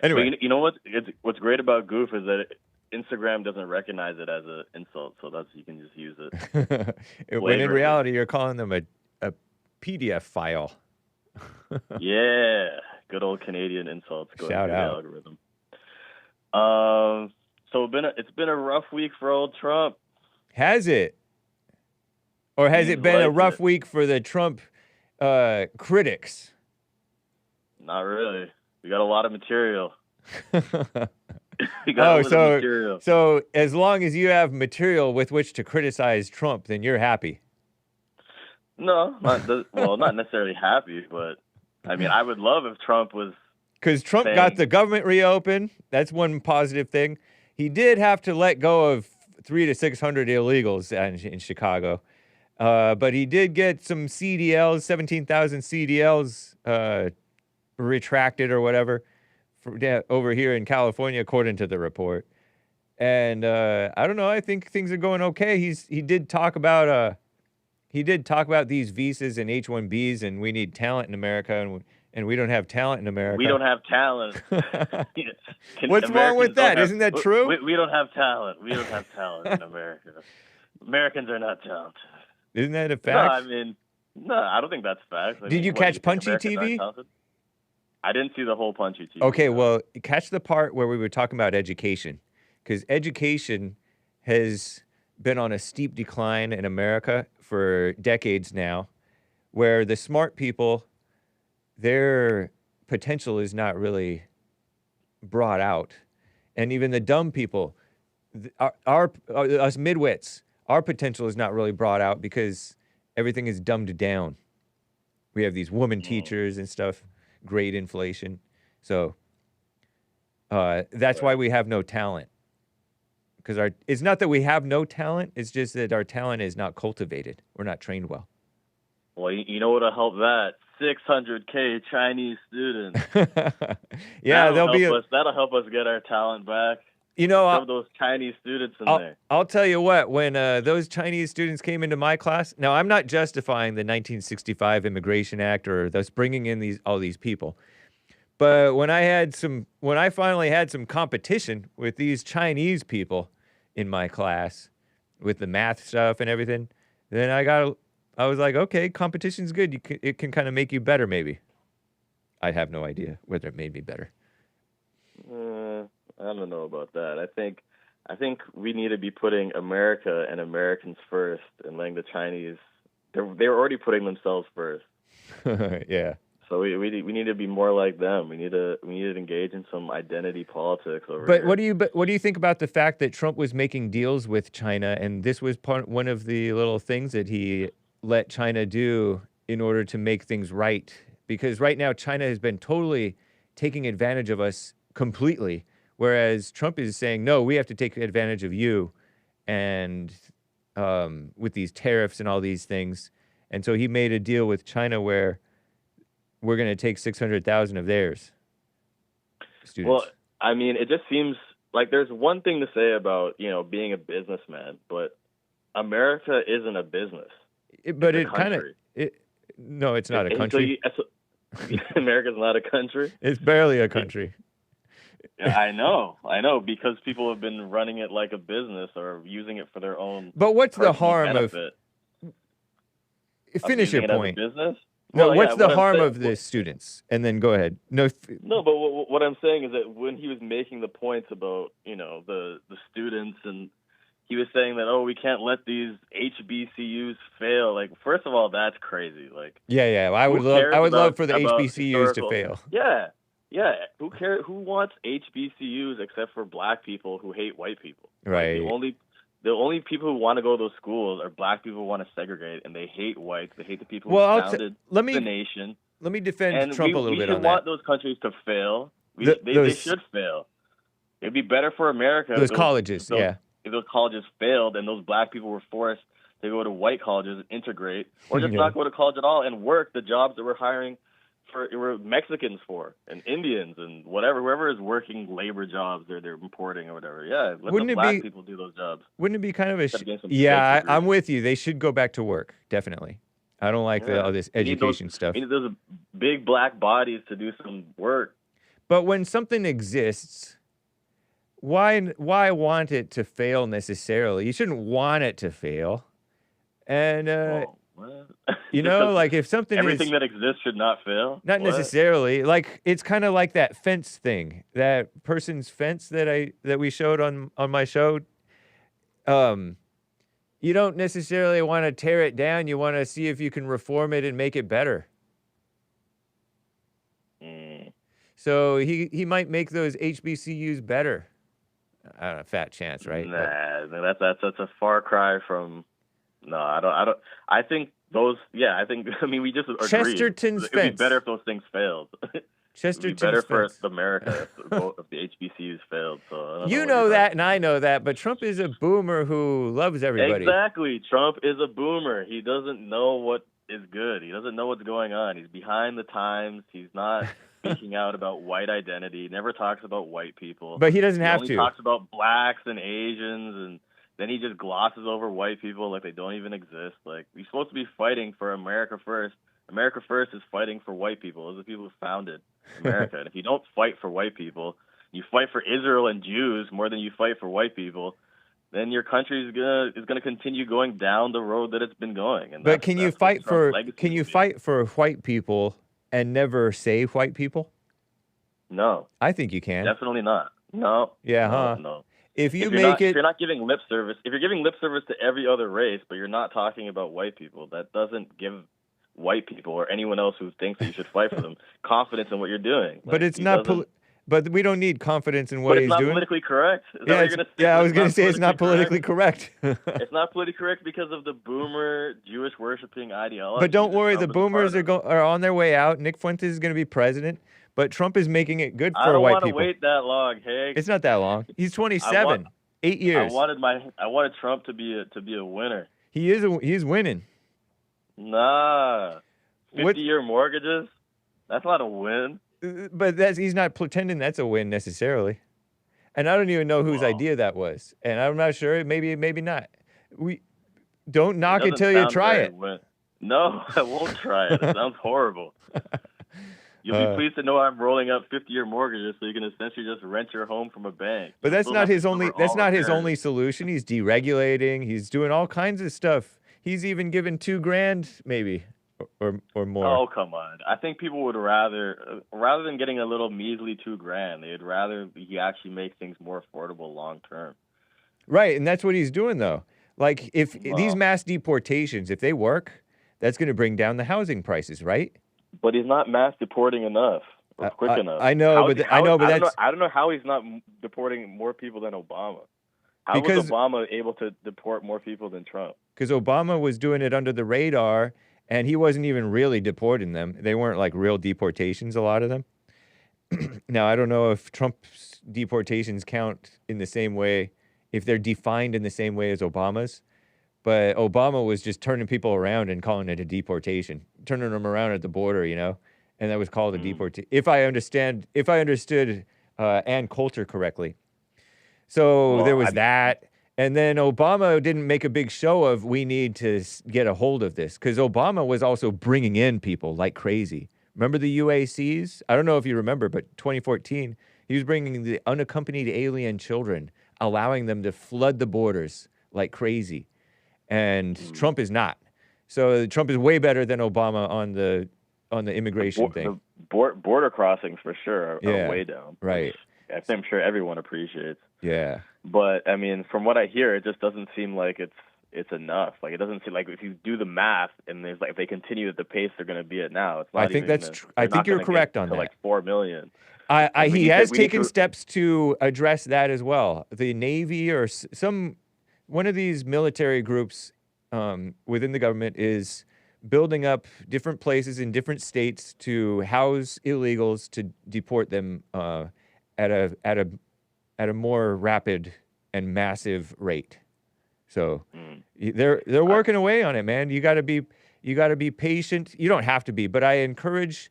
Anyway, but you know what? What's great about goof is that Instagram doesn't recognize it as an insult, so you can just use it. When in reality, you're calling them a PDF file. Yeah, good old Canadian insults going Shout through out. the algorithm. So it's been a rough week for old Trump. Has it? Or has it been a rough week for the Trump critics? Not really. We got a lot of material. Material. So as long as you have material with which to criticize Trump, then you're happy. No, not necessarily happy, but I mean, I would love if Trump was. Because Trump got the government reopened. That's one positive thing. He did have to let go of 300 to 600 illegals in Chicago. But he did get some CDLs, 17,000 CDLs retracted or whatever over here in California, according to the report. And I don't know. I think things are going okay. He did talk about these visas and H-1Bs, and we need talent in America, and we don't have talent in America. We don't have talent. What's wrong with that? Isn't that true? We don't have talent. We don't have talent in America. Americans are not talented. Isn't that a fact? No, I don't think that's fact. Did you catch Punchy TV? I didn't see the whole Punchy TV. Okay, well, catch the part where we were talking about education, because education has been on a steep decline in America for decades now, where the smart people, their potential is not really brought out. And even the dumb people, us midwits, our potential is not really brought out because everything is dumbed down. We have these woman teachers and stuff. great inflation. So that's why we have no talent. Because it's not that we have no talent, it's just that our talent is not cultivated. We're not trained well. Well, you know what'll help that? 600K Chinese students. Yeah, that'll help us get our talent back. You know, Some of those Chinese students in there. I'll tell you what, when those Chinese students came into my class, now I'm not justifying the 1965 Immigration Act or thus bringing in all these people. But when I finally had some competition with these Chinese people in my class with the math stuff and everything, then I was like, okay, competition's good. It can kind of make you better, maybe. I have no idea whether it made me better. I don't know about that. I think we need to be putting America and Americans first and letting the Chinese. They're already putting themselves first. Yeah. So we need to be more like them. We need to engage in some identity politics over But here. what do you think about the fact that Trump was making deals with China, and this was one of the little things that he let China do in order to make things right? Because right now China has been totally taking advantage of us completely, whereas Trump is saying, no, we have to take advantage of you, and with these tariffs and all these things. And so he made a deal with China where we're going to take 600,000 of theirs students. Well, I mean, it just seems like there's one thing to say about, being a businessman, but America isn't a business. But it kind of, no, it's not a country. America's not a country. It's barely a country. I know, because people have been running it like a business or using it for their own. But what's the harm benefit. Finish your point. Business? No, well, what's yeah, the harm of the students? And then go ahead. No, but what I'm saying is that when he was making the points about, the students, and he was saying that, we can't let these HBCUs fail. Like, first of all, that's crazy. Like, yeah, I would love for the HBCUs to fail. Yeah. Who cares? Who wants HBCUs except for black people who hate white people? Right. Like, the only people who want to go to those schools are black people who want to segregate, and they hate whites. They hate the people who founded the nation. Let me defend Trump a little bit on that. We should want those countries to fail. They should fail. It'd be better for America. Those colleges, If those colleges failed and those black people were forced to go to white colleges and integrate, or just not go to college at all and work the jobs that we're hiring for Mexicans for, and Indians, and whoever is working labor jobs they're importing or whatever. Yeah, let the black people do those jobs. Wouldn't it be kind of I'm with you. They should go back to work, definitely. I don't like all this education stuff. We need those big black bodies to do some work. But when something exists, why want it to fail necessarily? You shouldn't want it to fail. And like if something everything that exists should not fail. Not necessarily. Like it's kind of like that fence thing, that person's fence that we showed on my show. You don't necessarily want to tear it down. You want to see if you can reform it and make it better. So he might make those HBCUs better. I don't know, fat chance, right? Nah, that's a far cry from. No, I don't. I think those. Yeah, I mean, we just agreed. Chesterton's fence. It'd be better if those things failed. Chesterton's It'd be better fence. for America if the HBCUs failed. So you know that, and I know that, but Trump is a boomer who loves everybody. Exactly. Trump is a boomer. He doesn't know what is good. He doesn't know what's going on. He's behind the times. He's not speaking out about white identity. He never talks about white people. But he doesn't have to. He talks about blacks and Asians, and then he just glosses over white people like they don't even exist. Like, we're supposed to be fighting for America first. America first is fighting for white people. Those are the people who founded America. And if you don't fight for white people, you fight for Israel and Jews more than you fight for white people, then your country is gonna continue going down the road that it's been going. And but can you fight for white people and never say white people? No. I think you can. Definitely not. No. Yeah, No. If you're not giving lip service, if you're giving lip service to every other race, but you're not talking about white people, that doesn't give white people or anyone else who thinks that you should fight for them confidence in what you're doing. But it's not. But we don't need confidence in what But it's he's not doing. politically correct. Is that Yeah, what you're gonna say? I It's was going to say it's not politically correct? correct. It's not politically correct because of the boomer Jewish worshiping ideology. But don't that worry, Trump the is a part boomers of. are on their way out. Nick Fuentes is going to be president, but Trump is making it good I for don't white want to people. wait that long, Hake. It's not that long. He's 27. 8 I years. wanted Trump to be a winner. He's winning. Nah, What- 50-year mortgages. That's not a win. But he's not pretending that's a win necessarily. And I don't even know whose idea that was. And I'm not sure. Maybe not. We don't knock it doesn't till you sound try very it. No, I won't try it. It sounds horrible. You'll be pleased to know I'm rolling up 50-year mortgages so you can essentially just rent your home from a bank. But that's You'll not have to his only. cover That's all not his repairs. only solution. He's deregulating. He's doing all kinds of stuff. He's even given $2,000 maybe, or more. Oh, come on. I think people would rather than getting a little measly $2,000, they'd rather he actually make things more affordable long term. Right, and that's what he's doing though. Like if these mass deportations, if they work, that's going to bring down the housing prices, right? But he's not mass deporting enough or quick enough. I know, but I don't know how he's not deporting more people than Obama. How was Obama able to deport more people than Trump? Because Obama was doing it under the radar, and he wasn't even really deporting them. They weren't like real deportations, a lot of them. Now, I don't know if Trump's deportations count in the same way, if they're defined in the same way as Obama's. But Obama was just turning people around and calling it a deportation, turning them around at the border, and that was called a deportation. If I understood Ann Coulter correctly. So there was that. And then Obama didn't make a big show of we need to get a hold of this because Obama was also bringing in people like crazy. Remember the UACs? I don't know if you remember, but 2014, he was bringing the unaccompanied alien children, allowing them to flood the borders like crazy. And Trump is not. So Trump is way better than Obama on the immigration thing. The border crossings for sure are way down. Right. I'm sure everyone appreciates. Yeah. But I mean, from what I hear, it just doesn't seem like it's enough. Like it doesn't seem like if you do the math and there's like if they continue at the pace they're going to be at now, it's not. I think that's true. I think you're correct on that. Like 4 million. He has taken steps to address that as well. The Navy or one of these military groups within the government is building up different places in different states to house illegals to deport them at a more rapid and massive rate. So they're working away on it, man. You got to be patient. You don't have to be, but I encourage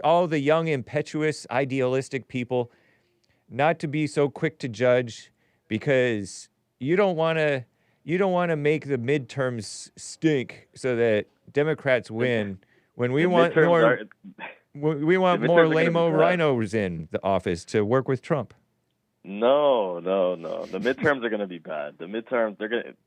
all the young, impetuous, idealistic people not to be so quick to judge because you don't want to make the midterms stink so that Democrats win when we want more. We want more lame-o rhinos in the office to work with Trump. No. The midterms are going to be bad. The midterms,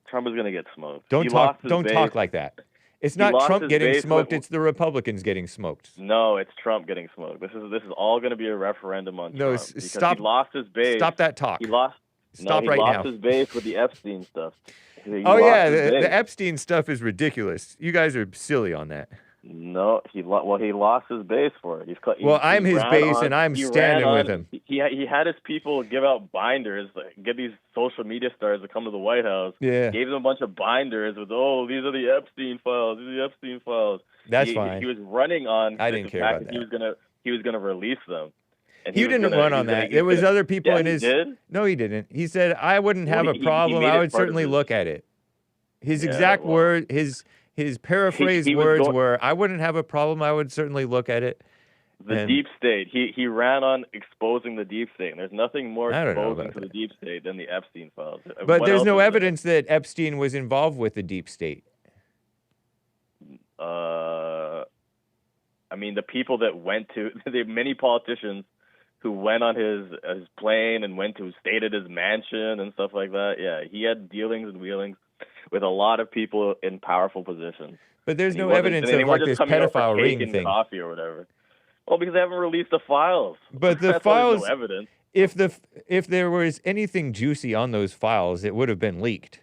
Trump is going to get smoked. Don't talk like that. It's not Trump getting smoked. It's the Republicans getting smoked. No, it's Trump getting smoked. This is all going to be a referendum on Trump. Because stop. He lost his base. Stop that talk. He lost his base with the Epstein stuff. The Epstein stuff is ridiculous. You guys are silly on that. No, he lost his base for it. I'm his base, and I'm standing with him. He had his people give out binders, get these social media stars to come to the White House. Yeah, gave them a bunch of binders with, these are the Epstein files. These are the Epstein files. That's fine. He was running on. I didn't care about that. He was gonna release them. And he didn't run on that. There was other people in his. Did? No, he didn't. He said, "I wouldn't have a problem. I would certainly look at it." His exact word, his paraphrased words were, "I wouldn't have a problem. I would certainly look at it." The deep state. He ran on exposing the deep state. And there's nothing more exposing to the deep state than the Epstein files. But there's no evidence that Epstein was involved with the deep state. I mean, the people that went to the many politicians who went on his plane and stayed at his mansion and stuff like that. Yeah, he had dealings and wheelings with a lot of people in powerful positions. But there's no evidence of like this pedophile ring thing. Coffee or whatever. Well, because they haven't released the files. But the files, no evidence. If there was anything juicy on those files, it would have been leaked.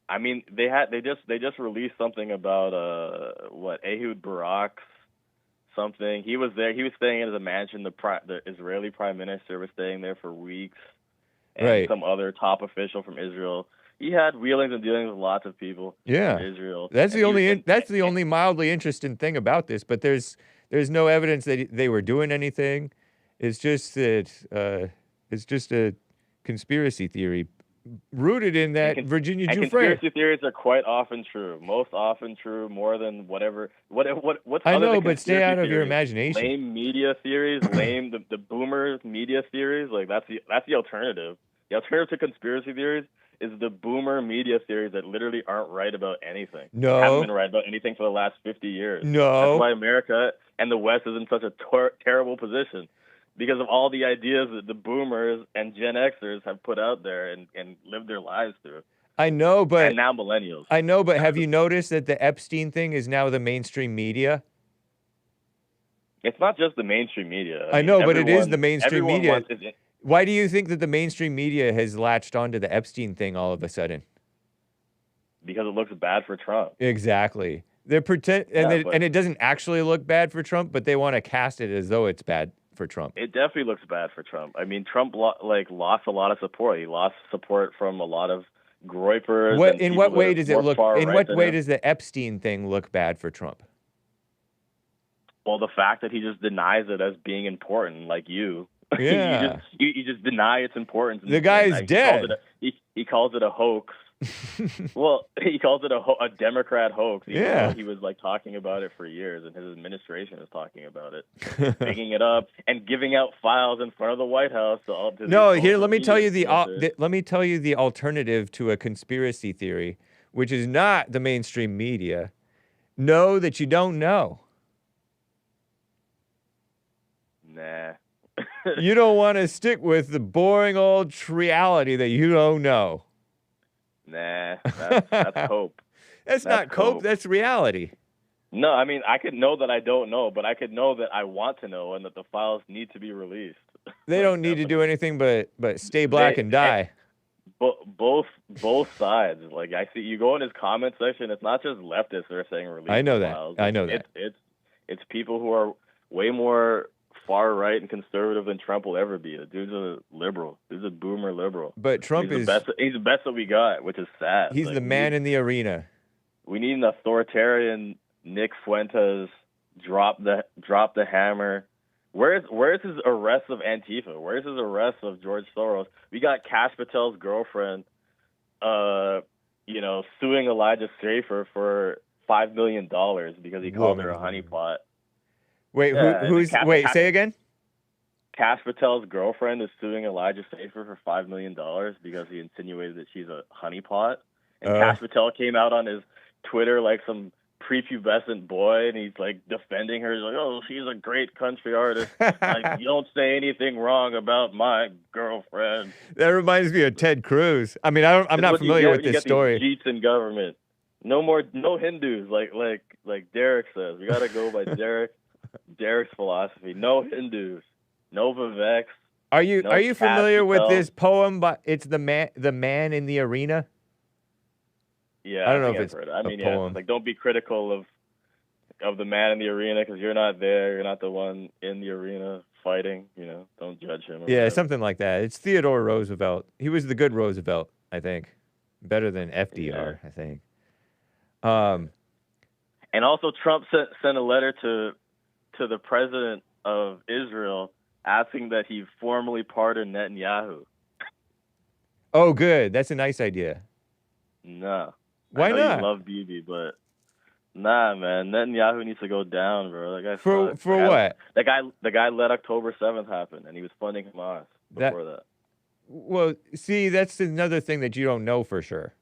I mean, they just released something about Ehud Barak's something. He was there. He was staying in the mansion. The Israeli prime minister was staying there for weeks, and Right. some other top official from Israel. He had wheelings and dealings with lots of people Yeah. in Israel. That's And the he was- only that's the only mildly interesting thing about this. But there's no evidence that they were doing anything. It's just that it's just a conspiracy theory rooted in that Virginia And Jew phrase. conspiracy theories are quite often true. Most often true, more than whatever. What's I other know, than but stay conspiracy out of your theories? imagination. Lame media theories, the boomer media theories. Like that's the alternative. The alternative to conspiracy theories is the boomer media theories that literally aren't right about anything. No. Haven't been right about anything for the last 50 years. No. That's why America and the West is in such a terrible position. Because of all the ideas that the boomers and Gen Xers have put out there and lived their lives through. I know, but And now millennials. I know, but have you noticed that the Epstein thing is now the mainstream media? It's not just the mainstream media. I know, but it is the mainstream everyone media. wants- Why do you think that the mainstream media has latched onto the Epstein thing all of a sudden? because it looks bad for Trump. Exactly. They're and it doesn't actually look bad for Trump, but they want to cast it as though it's bad for Trump. It definitely looks bad for Trump. I mean, Trump lost a lot of support. He lost support from a lot of groypers. In what way does it look? In what way does the Epstein thing look bad for Trump? Well, the fact that he just denies it as being important, like you. Yeah. you just deny its importance. The guy is dead. He calls it a hoax. Well, he calls it a Democrat hoax. Yeah. He was like talking about it for years, and his administration is talking about it, picking it up and giving out files in front of the White House. Let me tell you the alternative to a conspiracy theory, which is not the mainstream media. Know that you don't know. Nah. You don't want to stick with the boring old reality that you don't know. Nah, that's cope. That's not cope. That's reality. No, I mean, I could know that I don't know, but I could know that I want to know and that the files need to be released. They don't need to do anything but stay black and die. Both sides. Like, I see, you go in his comment section, it's not just leftists that are saying release I know the that. files. I know that. It's people who are way more far right and conservative than Trump will ever be. The dude's a liberal. Dude's a boomer liberal. But Trump he's the best that we got, which is sad. He's the man in the arena. We need an authoritarian Nick Fuentes drop the hammer. Where's his arrest of Antifa? Where's his arrest of George Soros? We got Kash Patel's girlfriend suing Elijah Schaffer for $5 million because he called her a honeypot. Wait, say again? Kash Patel's girlfriend is suing Elijah Schaffer for $5 million because he insinuated that she's a honeypot. And Kash Patel came out on his Twitter like some prepubescent boy, and he's like defending her. He's like, "Oh, she's a great country artist. Like, you don't say anything wrong about my girlfriend." That reminds me of Ted Cruz. I mean, I'm not familiar with this story. Cheats in government. No Hindus, like Derek says. We got to go by Derek's philosophy. No Hindus, no Viveks. Are you familiar with this poem? But it's the man in the arena. Yeah, I don't know if it's heard it. I mean, yeah, like don't be critical of the man in the arena because you're not there. You're not the one in the arena fighting. Don't judge him. Yeah, whatever. Something like that. It's Theodore Roosevelt. He was the good Roosevelt, I think. Better than FDR, I think. And also, Trump sent a letter to the president of Israel asking that he formally pardon Netanyahu. Oh, good. That's a nice idea. No. Why not? You love Bibi, but nah, man. Netanyahu needs to go down, bro. That guy for what? The guy let October 7th happen, and he was funding Hamas before that. Well, see, that's another thing that you don't know for sure.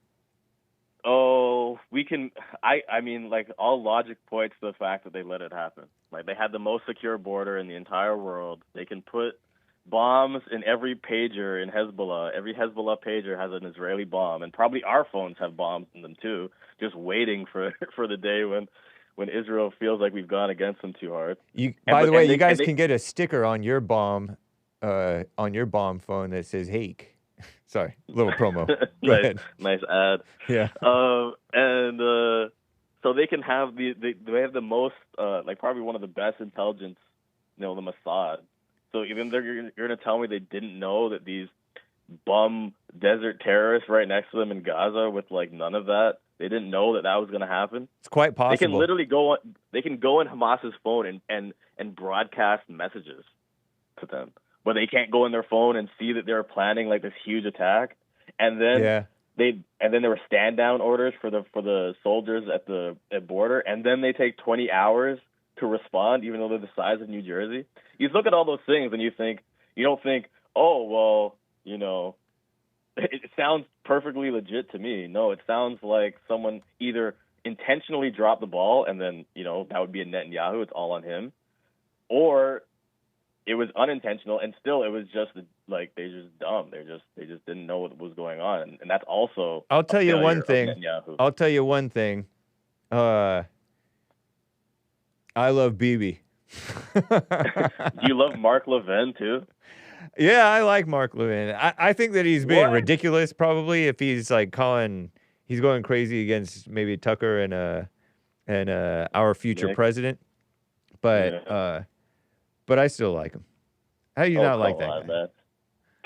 Oh, we can. I mean, like, all logic points to the fact that they let it happen. Like, they had the most secure border in the entire world. They can put bombs in every pager in Hezbollah. Every Hezbollah pager has an Israeli bomb, and probably our phones have bombs in them too, just waiting for the day when Israel feels like we've gone against them too hard. By the way, you guys can get a sticker on your bomb phone that says Hake. Sorry, little promo. Go ahead. Nice ad. Yeah. So So they can have they have the most like probably one of the best intelligence, the Mossad. So even you're gonna tell me they didn't know that these bum desert terrorists right next to them in Gaza with like none of that, they didn't know that was gonna happen? It's quite possible. They can literally go in Hamas's phone and broadcast messages to them, but they can't go in their phone and see that they're planning like this huge attack, and then there were stand down orders for the soldiers at the border, and then they take 20 hours to respond, even though they're the size of New Jersey. You look at all those things and you don't think, oh well, it sounds perfectly legit to me. No, it sounds like someone either intentionally dropped the ball, and then that would be a Netanyahu. It's all on him, or it was unintentional, and still it was just like they're just dumb. They just didn't know what was going on, and that's also. I'll tell you one thing. I love Bibi. Do you love Mark Levin too? Yeah, I like Mark Levin. I think that he's being ridiculous, probably, if he's like he's going crazy against maybe Tucker and our future president. But I still like him. How do you not like that guy? Man.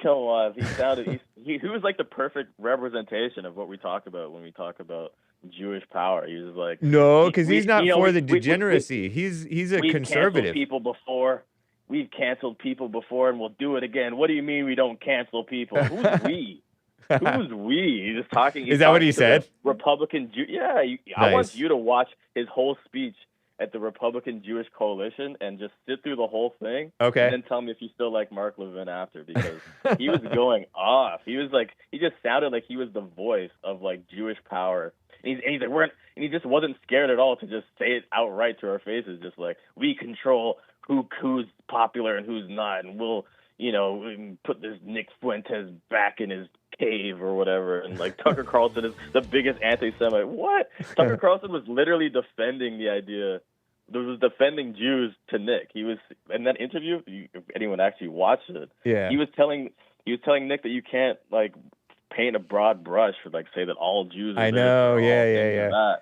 Come on, he was like the perfect representation of what we talk about when we talk about Jewish power. He was like, no, because he's not for the degeneracy. He's a conservative. We've canceled people before, and we'll do it again. What do you mean we don't cancel people? Who's we? Who's we? He's just talking. Is that what he said? Republican Jew. Yeah, I want you to watch his whole speech at the Republican Jewish Coalition and just sit through the whole thing. Okay. And then tell me if you still like Mark Levin after, because he was going off. He just sounded like he was the voice of like Jewish power. And he's like, he just wasn't scared at all to just say it outright to our faces, just like, we control who's popular and who's not, and we'll, put this Nick Fuentes back in his cave or whatever. And like Tucker Carlson is the biggest anti-Semite. What? Tucker Carlson was literally defending the idea. Was defending Jews to Nick. He was in that interview. If anyone actually watched it, yeah, he was telling Nick that you can't like paint a broad brush for like say that all Jews are I know, yeah.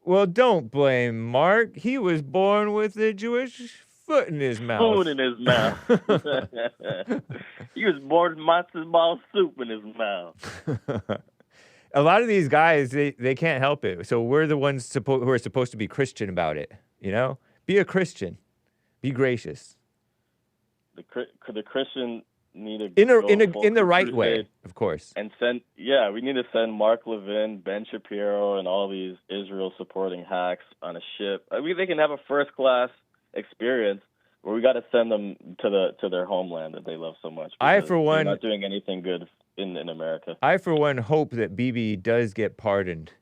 Well, don't blame Mark. He was born with a Jewish foot in his mouth. Spoon in his mouth. He was born with matzo ball soup in his mouth. A lot of these guys, they can't help it. So we're the ones who are supposed to be Christian about it. Be a Christian. Be gracious. The Christian need to in the right way, of course. And we need to send Mark Levin, Ben Shapiro, and all these Israel supporting hacks on a ship. I mean, they can have a first class experience, but we got to send them to their homeland that they love so much. I, for one, they're not doing anything good in America. I, for one, hope that Bibi does get pardoned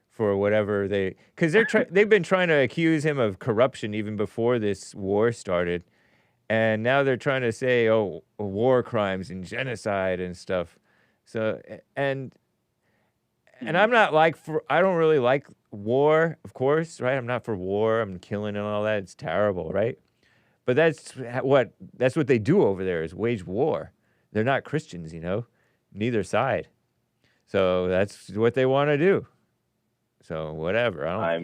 for whatever because they've been trying to accuse him of corruption even before this war started. And now they're trying to say, war crimes and genocide and stuff. So, and I'm not I don't really like war, of course, right? I'm not for war. I'm killing and all that. It's terrible, right? But that's what they do over there is wage war. They're not Christians, neither side. So that's what they want to do. So whatever. I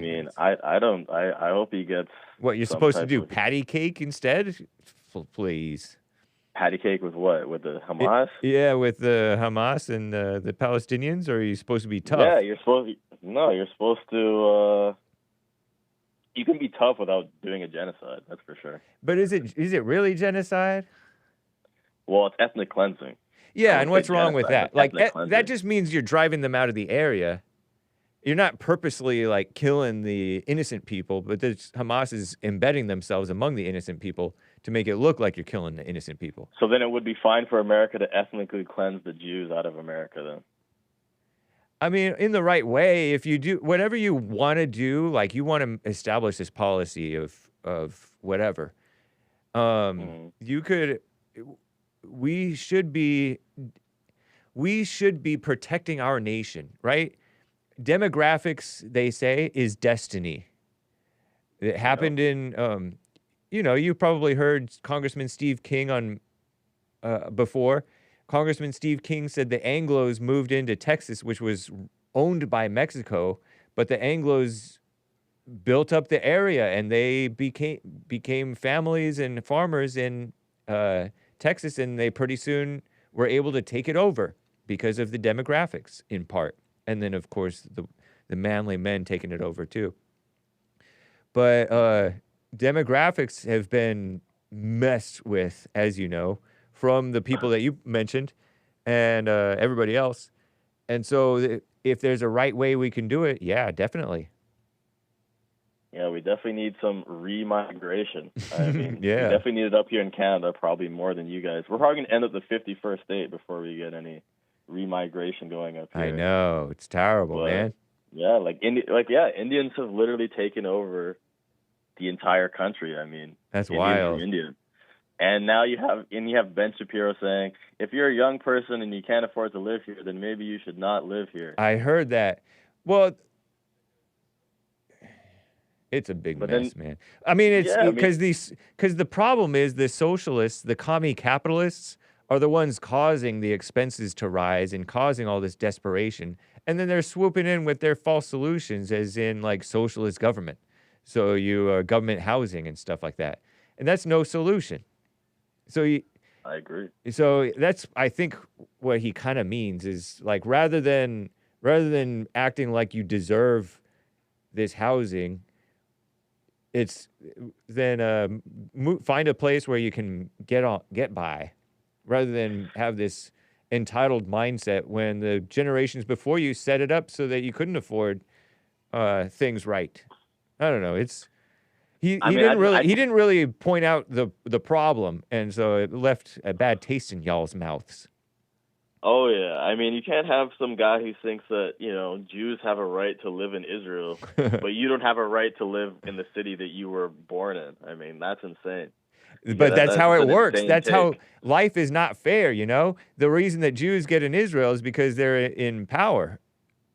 hope he gets. What, you're supposed to do? Patty cake instead? Please. Patty cake with what? With the Hamas? With the Hamas and the Palestinians? Or are you supposed to be tough? Yeah, you're supposed to. You can be tough without doing a genocide. That's for sure. But is it really genocide? Well, it's ethnic cleansing. Yeah, and what's wrong with that? Like that just means you're driving them out of the area. You're not purposely like killing the innocent people, but Hamas is embedding themselves among the innocent people to make it look like you're killing the innocent people. So then it would be fine for America to ethnically cleanse the Jews out of America then? I mean, in the right way, if you do whatever you want to do, like you want to establish this policy of whatever, you could, we should be protecting our nation, right? Demographics, they say, is destiny. It happened in, you've probably heard Congressman Steve King on before. Congressman Steve King said the Anglos moved into Texas, which was owned by Mexico, but the Anglos built up the area, and they became families and farmers in Texas, and they pretty soon were able to take it over because of the demographics in part. And then, of course, the manly men taking it over too. But demographics have been messed with, as you know, from the people that you mentioned and everybody else. And so if there's a right way we can do it, yeah, definitely. Yeah, we definitely need some remigration. I mean, Yeah. We definitely need it up here in Canada, probably more than you guys. We're probably going to end up the 51st state before we get any remigration going up here. I know. It's terrible, man. Yeah, Indians have literally taken over the entire country. I mean, that's Indians wild. Indian. And now you have Ben Shapiro saying, if you're a young person and you can't afford to live here, then maybe you should not live here. I heard that. Well, it's a big mess, man. I mean, it's because the problem is the socialists, the commie capitalists, are the ones causing the expenses to rise and causing all this desperation. And then they're swooping in with their false solutions, as in like socialist government. So government housing and stuff like that. And that's no solution. So I agree. So that's, I think, what he kind of means is like rather than acting like you deserve this housing, it's then find a place where you can get by, rather than have this entitled mindset when the generations before you set it up so that you couldn't afford things right. I don't know. He didn't really point out the problem, and so it left a bad taste in y'all's mouths. Oh yeah, I mean, you can't have some guy who thinks that Jews have a right to live in Israel, but you don't have a right to live in the city that you were born in. I mean, that's insane. But that's how it works. That's how life is not fair, The reason that Jews get in Israel is because they're in power.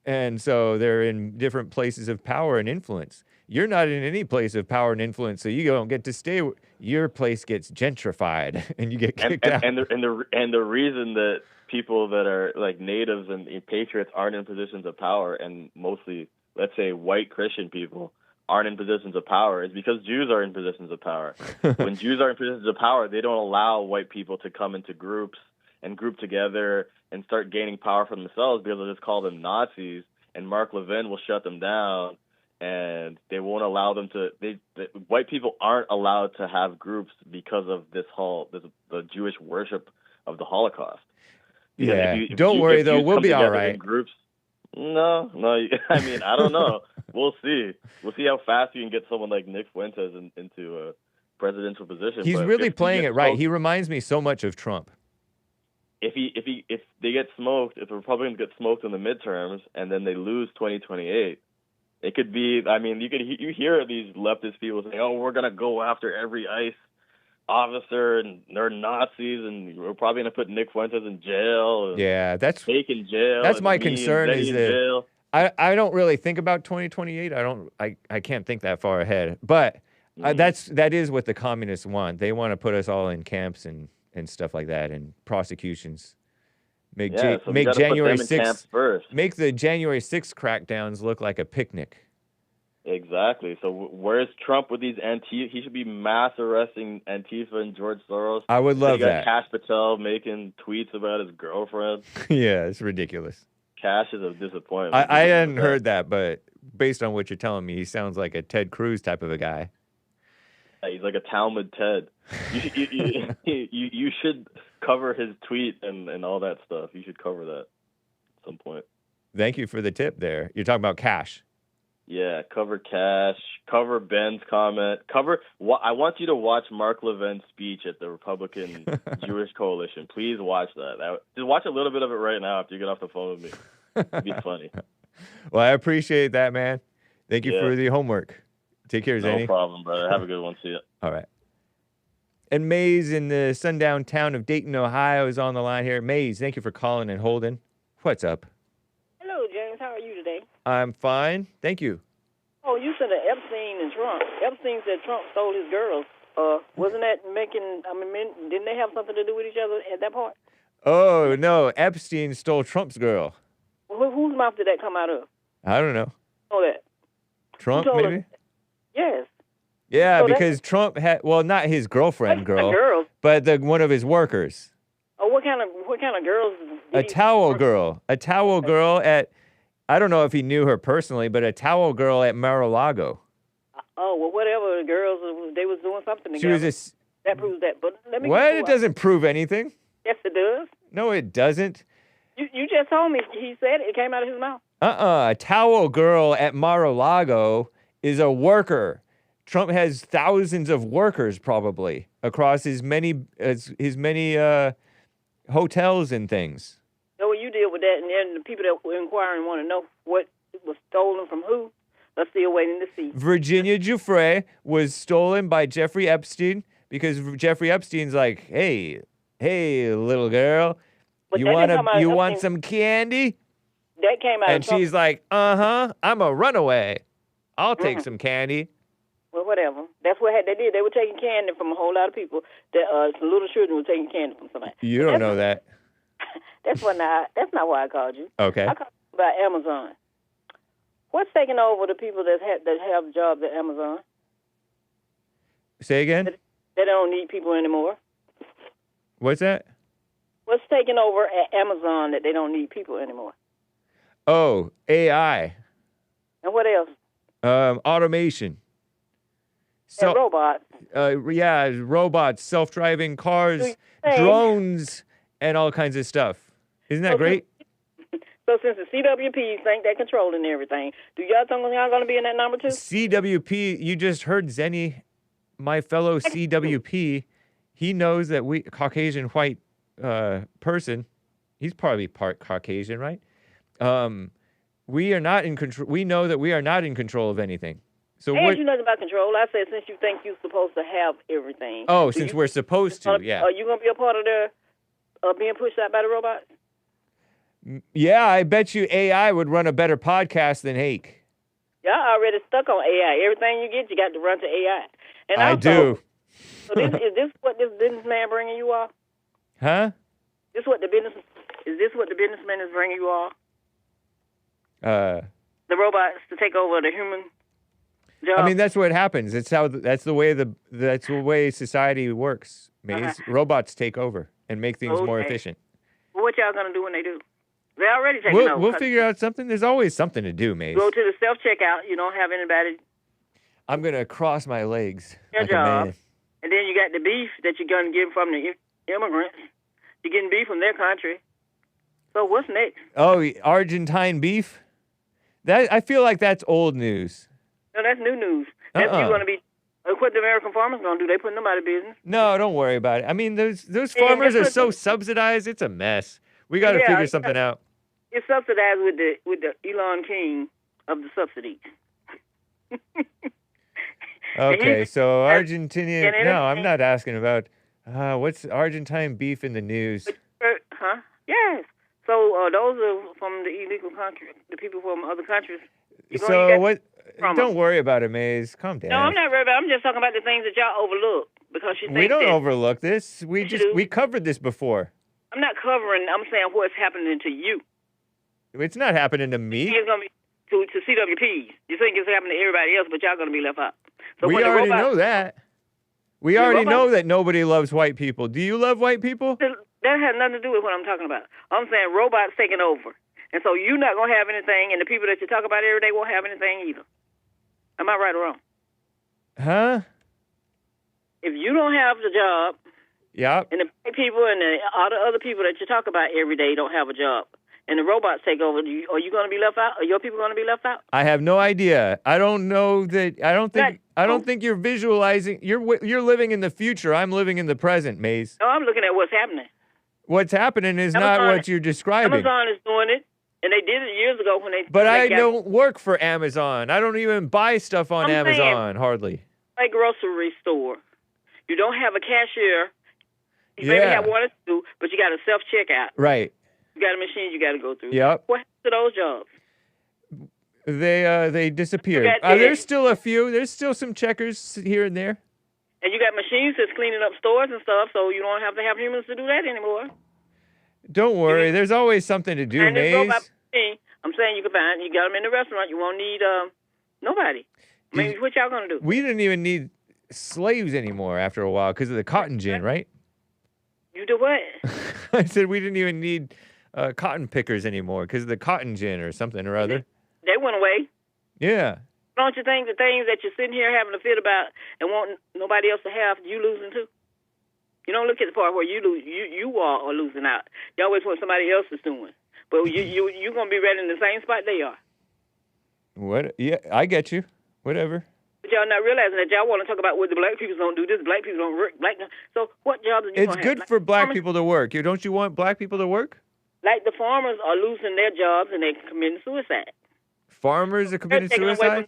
And so they're in different places of power and influence. You're not in any place of power and influence, so you don't get to stay. Your place gets gentrified, and you get kicked out. And the reason that people that are like natives and patriots aren't in positions of power, and mostly, let's say, white Christian people aren't in positions of power, is because Jews are in positions of power. When Jews are in positions of power, they don't allow white people to come into groups and group together and start gaining power for themselves, because they'll just call them Nazis, and Mark Levin will shut them down, and they won't allow them to. White people aren't allowed to have groups because of the Jewish worship of the Holocaust. Because yeah, don't worry though, we'll be all right. Groups, no. I mean, I don't know. We'll see. We'll see how fast you can get someone like Nick Fuentes into a presidential position. He's really playing it right. He reminds me so much of Trump. If they get smoked, if the Republicans get smoked in the midterms and then they lose 2028, it could be. I mean, you hear these leftist people saying, "Oh, we're gonna go after every ICE officer, and they're Nazis, and we're probably gonna put Nick Fuentes in jail." Yeah, that's Hake in jail. That's my concern. Is that I don't really think about 2028. I can't think that far ahead. But that is what the communists want. They want to put us all in camps and stuff like that, and prosecutions. Make January 6th make the January 6th crackdowns look like a picnic. Exactly. So where's Trump with these Antifa? He should be mass arresting Antifa and George Soros. I would love that. Kash Patel making tweets about his girlfriend. Yeah, it's ridiculous. Cash is a disappointment. I hadn't heard that, but based on what you're telling me, he sounds like a Ted Cruz type of a guy. He's like a Talmud Ted. You should cover his tweet and all that stuff. You should cover that at some point. Thank you for the tip there. You're talking about Kash. Yeah, cover Kash, cover Ben's comment, I want you to watch Mark Levin's speech at the Republican Jewish Coalition. Please watch that. Just watch a little bit of it right now after you get off the phone with me. It'd be funny. Well, I appreciate that, man. Thank you for the homework. Take care, Zenny. No problem, brother. Have a good one. See ya. All right. And Maze in the sundown town of Dayton, Ohio is on the line here. Maze, thank you for calling and holding. What's up? Hello, James. How are you today? I'm fine. Thank you. Oh, you said that Epstein and Trump. Epstein said Trump stole his girls. Wasn't that didn't they have something to do with each other at that point? Oh, no. Epstein stole Trump's girl. Well, whose mouth did that come out of? I don't know. know that? Trump, told maybe? us? Yes. Yeah, So because Trump had, well, not his girlfriend girl, girls. but one of his workers. Oh, what kind of girls? A towel girl. A towel girl at, I don't know if he knew her personally, but a towel girl at Mar-a-Lago. Oh, well, whatever. The girls, they was doing something She together. was That proves that. But let me what? It doesn't prove anything. Yes, it does. No, it doesn't. You just told me. He said it. It came out of his mouth. A towel girl at Mar-a-Lago is a worker. Trump has thousands of workers probably across his many hotels and things. So when you deal with that, and then the people that were inquiring want to know what was stolen from who, they're still waiting to see. Virginia Giuffre was stolen by Jeffrey Epstein because Jeffrey Epstein's like, hey, little girl, But you that want some candy? That came out. And of Trump. she's like, I'm a runaway. I'll take some candy. Well, whatever. That's what they did. They were taking candy from a whole lot of people. That some little children were taking candy from somebody. You don't know that. That's not why I called you. Okay. I called you about Amazon. What's taking over the people that have jobs at Amazon? Say again? They don't need people anymore. What's that? What's taking over at Amazon that they don't need people anymore? Oh, AI. And what else? Automation. And robots. Robots, self-driving cars, drones, and all kinds of stuff. Isn't that great? So since the CWPs think they're controlling everything, do y'all think y'all going to be in that number too? CWP, you just heard Zenny, my fellow CWP. He knows that Caucasian white person, he's probably part Caucasian, right? We are not in control. We know that we are not in control of anything. So I asked you nothing about control. I said since you think you're supposed to have everything. Oh, since we're supposed to, yeah. Are you going to be a part of the being pushed out by the robots? Yeah, I bet you AI would run a better podcast than Hake. Y'all already stuck on AI. Everything you get, you got to run to AI. And I do. So is this what this businessman bringing you all? Huh? Is this what the businessman is bringing you all? The robots to take over the human job. I mean, that's what happens. That's the way society works. Maze. Robots take over and make things more efficient. Well, what y'all gonna do when they do? They already taking over. We'll figure out something. There's always something to do, Maze. Go to the self-checkout. You don't have anybody. I'm gonna cross my legs. Your like job. a man. And then you got the beef that you're gonna get from the immigrants. You're getting beef from their country. So what's next? Oh, Argentine beef? I feel like that's old news. No, that's new news. That's you gonna be. What the American farmers gonna do? They putting them out of business. No, don't worry about it. I mean, those farmers are so subsidized. It's a mess. We got to figure something out. It's subsidized with the Elon King of the subsidies. Okay, so Argentinian. No, I'm not asking about what's Argentine beef in the news. Huh? Yes. So those are from the illegal country, the people from other countries. So what? Don't worry about it, Maze. Calm down. No, I'm not worried about it. I'm just talking about the things that y'all overlook because you think we don't overlook this. We covered this before. I'm not covering. I'm saying what's happening to you. It's not happening to me. It's going to be to CWPs. You think it's happening to everybody else, but y'all going to be left out. So we already know that. We already know that nobody loves white people. Do you love white people? That has nothing to do with what I'm talking about. I'm saying robots taking over. And so you're not going to have anything, and the people that you talk about every day won't have anything either. Am I right or wrong? Huh? If you don't have the job, yep, and the white people and all the other people that you talk about every day don't have a job, and the robots take over, are you going to be left out? Are your people going to be left out? I have no idea. I don't know that. I don't think you're visualizing. You're living in the future. I'm living in the present, Maze. No, I'm looking at what's happening. What's happening is not what you're describing. Amazon is doing it, and they did it years ago when they. But I don't work for Amazon. I don't even buy stuff on Amazon, hardly. A grocery store. You don't have a cashier. You maybe have one or two, but you got a self-checkout. Right. You got a machine you got to go through. Yep. What happened to those jobs? They disappeared. There's still a few. There's still some checkers here and there. And you got machines that's cleaning up stores and stuff, so you don't have to have humans to do that anymore. Don't worry. There's always something to do, and Maze. this robot machine, I'm saying you got them in the restaurant. You won't need nobody. I mean, what y'all gonna do? We didn't even need slaves anymore after a while because of the cotton gin, right? You do what? I said we didn't even need cotton pickers anymore because of the cotton gin or something or other. They went away. Yeah. Don't you think the things that you're sitting here having a fit about and wanting nobody else to have, you losing too? You don't look at the part where you lose. You all are losing out. You always want somebody else is doing, but you're gonna be right in the same spot they are. What? Yeah, I get you. Whatever. But y'all not realizing that y'all want to talk about what the black people don't do this, black people don't work, So what jobs are you It's gonna good have? for black people to work. Don't you want black people to work? Like the farmers are losing their jobs and they're committing suicide. Farmers are committing taking away suicide?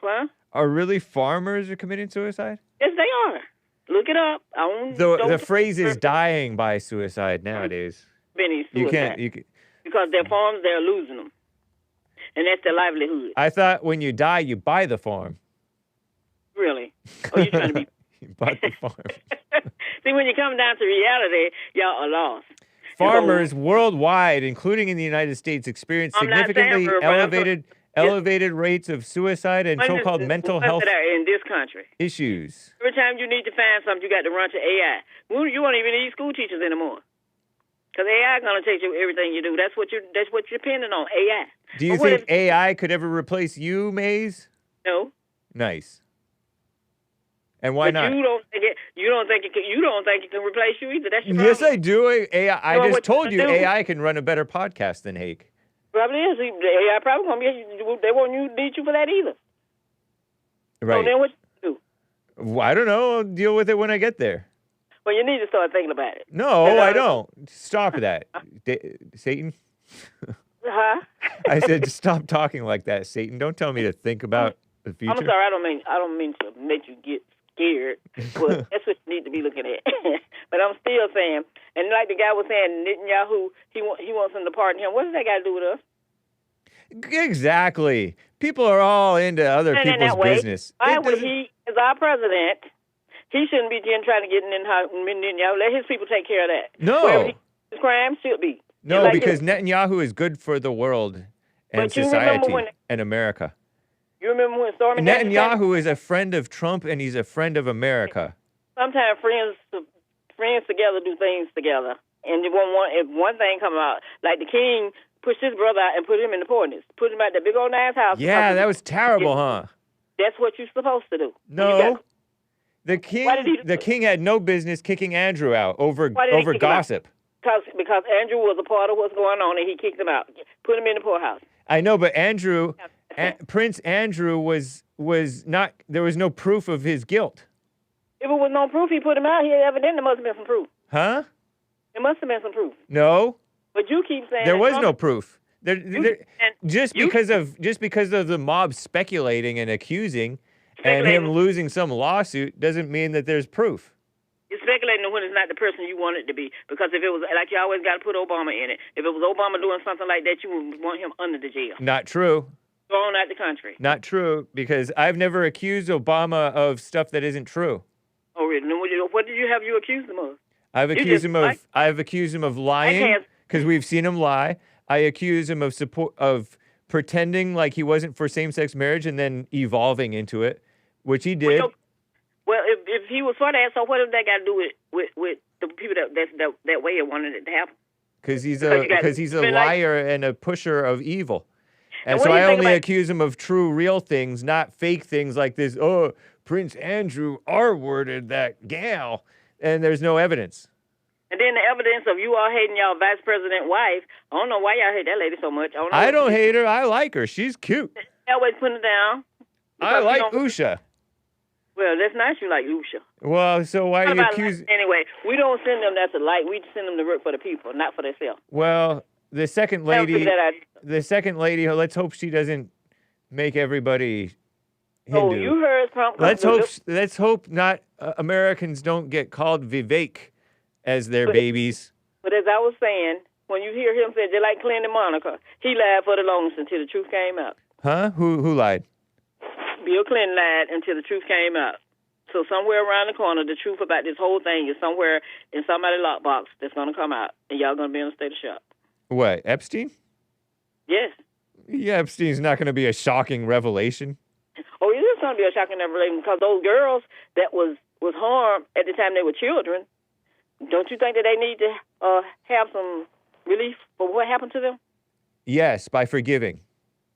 Huh? Are really farmers are committing suicide? Yes, they are. Look it up. The phrase is dying by suicide nowadays. You can't. Because their farms, they're losing them. And that's their livelihood. I thought when you die, you buy the farm. Really? Oh, you trying to be... You bought the farm. See, when you come down to reality, y'all are lost. Farmers worldwide, including in the United States, experience significantly elevated rates of suicide and so-called mental health in this country issues. Every time you need to find something, you got to run to AI. You won't even need school teachers anymore. Because AI is going to teach you everything you do. That's what you're depending on, AI. Do you think AI could ever replace you, Maze? No. Nice. And why not? You don't think it can replace you either. That's your problem. Yes, I do. AI. I just told you AI can run a better podcast than Hake. Probably is. The AI probably going to be. They won't need you for that either. Right. So then what you do? Well, I don't know. I'll deal with it when I get there. Well, you need to start thinking about it. No, I don't. Stop that, Satan. Huh? I said, stop talking like that, Satan. Don't tell me to think about the future. I'm sorry. I don't mean to make you get scared. But that's what you need to be looking at. But I'm still saying, and like the guy was saying, Netanyahu, he wants them to pardon him. What does that got to do with us? Exactly. People are all into other people's business. Why would he, as our president, he shouldn't be trying to get in Netanyahu. Let his people take care of that. No. His crime should be. No, like because Netanyahu is good for the world and society and America. You remember when Stormy Netanyahu is a friend of Trump and he's a friend of America. Sometimes friends together do things together. And if one thing come out, like the king pushed his brother out and put him in the ordinance, put him at that big old nice house. Yeah, that was terrible, huh? That's what you're supposed to do. No. The king had no business kicking Andrew out over gossip. Because Andrew was a part of what's going on, and he kicked him out, put him in the poorhouse. I know, but Prince Andrew was not. There was no proof of his guilt. If it was no proof, he put him out. He evidently must have been some proof. Huh? There must have been some proof. No. But you keep saying there was no proof. Just because of the mob speculating and accusing, and him losing some lawsuit doesn't mean that there's proof. You're speculating when it's not the person you want it to be. Because if it was, like, you always got to put Obama in it. If it was Obama doing something like that, you would want him under the jail. Not true. Thrown out the country. Not true, because I've never accused Obama of stuff that isn't true. Oh, really? What did you accused him of? I've accused him of lying, because we've seen him lie. I accuse him of pretending like he wasn't for same-sex marriage and then evolving into it, which he did. Well, if he was for that, so what did that got to do with the people that way and wanted it to happen? Because he's a liar and a pusher of evil. And so I only accuse him of true, real things, not fake things like this. Oh, Prince Andrew R-worded that gal, and there's no evidence. And then the evidence of you all hating y'all vice president wife. I don't know why y'all hate that lady so much. I don't hate her. I like her. She's cute. Always putting it down. I like Usha. Well, that's nice you like Usha. Well, so why are you accusing... Anyway, we don't send them that's a light. We send them to work for the people, not for themselves. Well, the second lady, let's hope she doesn't make everybody Hindu. Oh, you heard Trump. Let's hope not Americans don't get called Vivek as their babies. But as I was saying, when you hear him say they like Clinton and Monica, he lied for the longest until the truth came out. Huh? Who lied? Bill Clinton lied until the truth came out. So somewhere around the corner, the truth about this whole thing is somewhere in somebody's lockbox that's going to come out, and y'all going to be in a state of shock. What, Epstein? Yes. Yeah, Epstein's not going to be a shocking revelation. Oh, it is going to be a shocking revelation because those girls that was harmed at the time they were children, don't you think that they need to have some relief for what happened to them? Yes, by forgiving.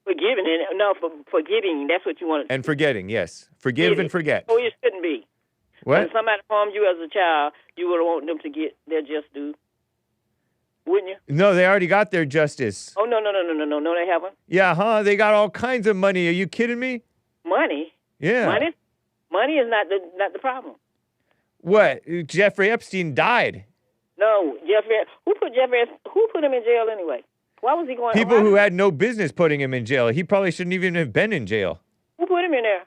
Forgiving, and no, forgetting. That's what you want to. And forgetting, yes. Forgive and forget. Oh, it shouldn't be. What? When somebody harmed you as a child, you would want them to get their just due, wouldn't you? No, they already got their justice. Oh, no, they haven't. Yeah, huh? They got all kinds of money. Are you kidding me? Money? Yeah. Money is not the problem. What? Jeffrey Epstein died. No, who put him in jail anyway? Why was he going? People who had no business putting him in jail. He probably shouldn't even have been in jail. Who put him in there?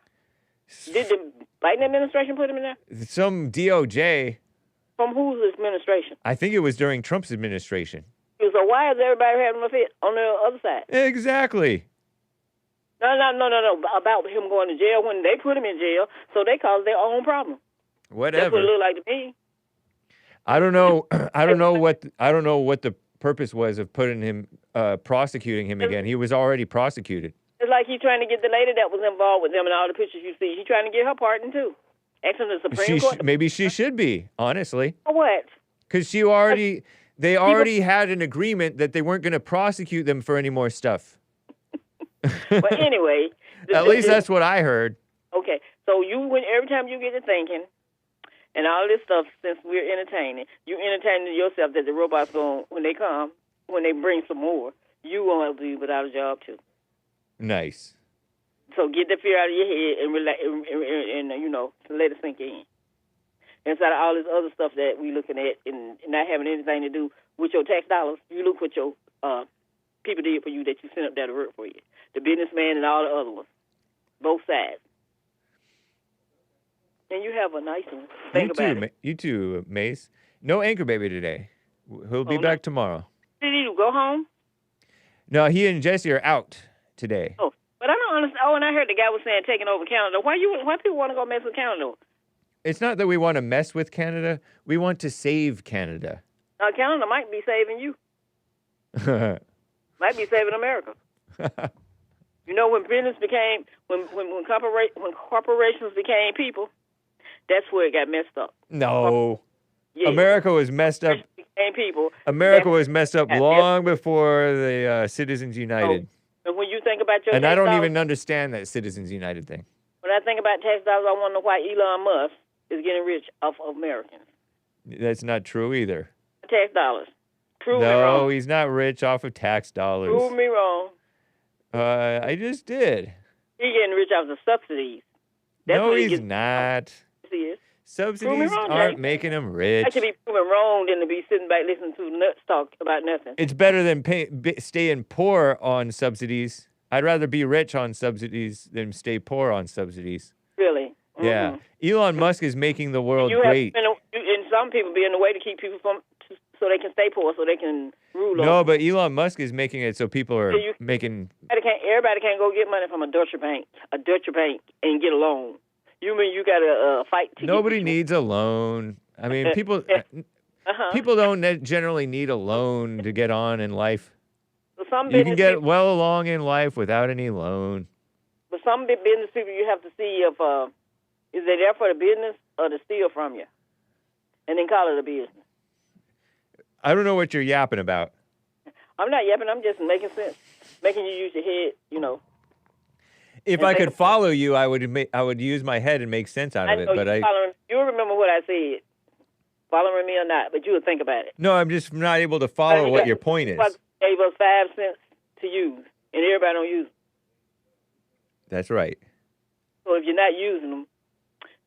Did the Biden administration put him in there? Some DOJ. From whose administration? I think it was during Trump's administration. So why is everybody having a fit on the other side? Exactly. No. About him going to jail when they put him in jail, so they caused their own problem. Whatever. That's what it looked like to me. I don't know. I don't know what the purpose was of putting him, prosecuting him again. He was already prosecuted. It's like he's trying to get the lady that was involved with them and all the pictures you see. He's trying to get her pardon too. Asking the Supreme Court. Maybe she should be, honestly. For what? Because they already had an agreement that they weren't going to prosecute them for any more stuff. But anyway. At least that's what I heard. Okay, so every time you get to thinking, and all this stuff, since we're entertaining, you entertaining yourself that the robots when they bring some more, you won't be without a job too. Nice. So get the fear out of your head and relax, and let it sink in. Instead of all this other stuff that we looking at and not having anything to do with your tax dollars, you look what your people did for you that you sent up there to work for you. The businessman and all the other ones. Both sides. And you have a nice one. Think about it. You too, Mace. No Anchor Baby today. He'll be back tomorrow. Did he go home? No, he and Jesse are out today. Oh, but I don't understand. Oh, and I heard the guy was saying taking over Canada. Why people want to go mess with Canada? It's not that we want to mess with Canada. We want to save Canada. Canada might be saving you. Might be saving America. When business became, when corporations became people, that's where it got messed up. No. Yeah. America was messed up. Became people. America was messed up long before the Citizens United. So, and when you think about your and I don't even understand that Citizens United thing. When I think about tax dollars, I want to know why Elon Musk is getting rich off of Americans. That's not true either. Tax dollars. Prove me wrong. No, he's not rich off of tax dollars. Prove me wrong. I just did. He's getting rich off the subsidies. That's no, he's not. Yes, he is. Subsidies aren't making him rich. I should be proven wrong than to be sitting back listening to nuts talk about nothing. It's better than staying poor on subsidies. I'd rather be rich on subsidies than stay poor on subsidies. Really? Mm-hmm. Yeah. Elon Musk is making the world great. And some people be in the way to keep people so they can stay poor, so they can rule. No, but Elon Musk is making it so people are making. Everybody can't go get money from a Deutsche Bank, and get a loan. You mean you got to fight? Nobody needs a loan. I mean, people people don't generally need a loan to get on in life. You can get well along in life without any loan. But some business people, you have to see if is they there for the business or to steal from you, and then call it a business. I don't know what you're yapping about. I'm not yapping. I'm just making sense, making you use your head. If I could follow you, I would use my head and make sense out of it. But you'll remember what I said, following me or not. But you'll think about it. No, I'm just not able to follow what your point is. Gave us 5 cents to use, and everybody don't use them. That's right. So if you're not using them,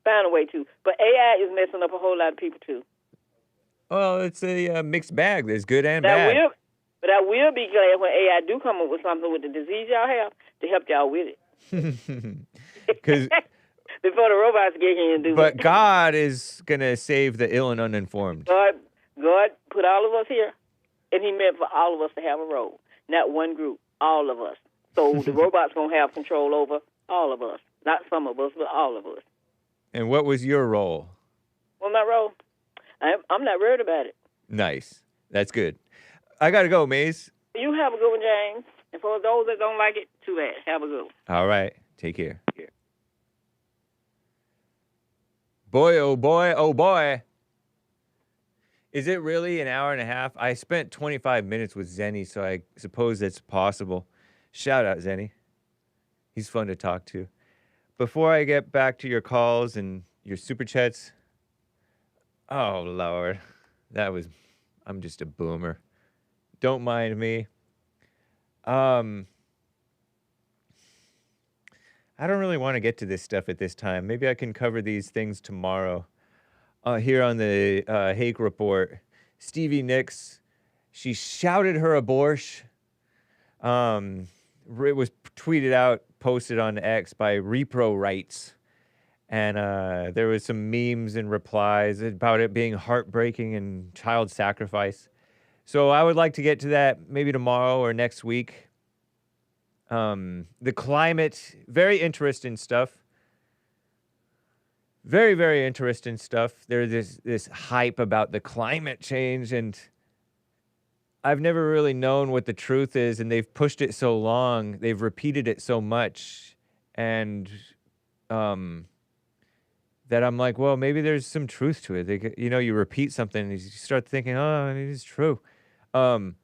find a way to. But AI is messing up a whole lot of people too. Well, it's a mixed bag. There's good and bad. But I will be glad when AI do come up with something with the disease y'all have to help y'all with it. Because before the robots get here and do it. But God is going to save the ill and uninformed. God put all of us here, and he meant for all of us to have a role. Not one group, all of us. So the robots going to have control over all of us. Not some of us, but all of us. And what was your role? Well, my role? I'm not worried about it. Nice. That's good. I got to go, Maze. You have a good one, James. And for those that don't like it, too bad. Have a good one. All right. Take care. Boy, oh boy, oh boy. Is it really an hour and a half? I spent 25 minutes with Zenny, so I suppose it's possible. Shout out, Zenny. He's fun to talk to. Before I get back to your calls and your super chats, oh, Lord. I'm just a boomer. Don't mind me. I don't really want to get to this stuff at this time. Maybe I can cover these things tomorrow. Here on the Hake Report, Stevie Nicks, she shouted her abortion. It was tweeted out, posted on X by Repro Rights. And there was some memes and replies about it being heartbreaking and child sacrifice. So I would like to get to that maybe tomorrow or next week. The climate, very interesting stuff. Very, very interesting stuff. There's this hype about the climate change, and I've never really known what the truth is, and they've pushed it so long. They've repeated it so much, and that I'm like, well, maybe there's some truth to it. You repeat something, and you start thinking, oh, it is true. Well,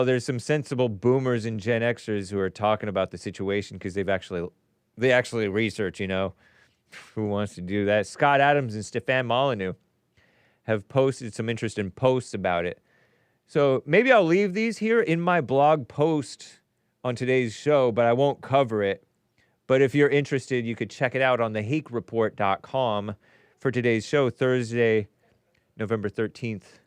there's some sensible boomers and Gen Xers who are talking about the situation because they actually research, Who wants to do that? Scott Adams and Stefan Molyneux have posted some interesting posts about it. So maybe I'll leave these here in my blog post on today's show, but I won't cover it. But if you're interested, you could check it out on thehakereport.com for today's show, Thursday, November 13th,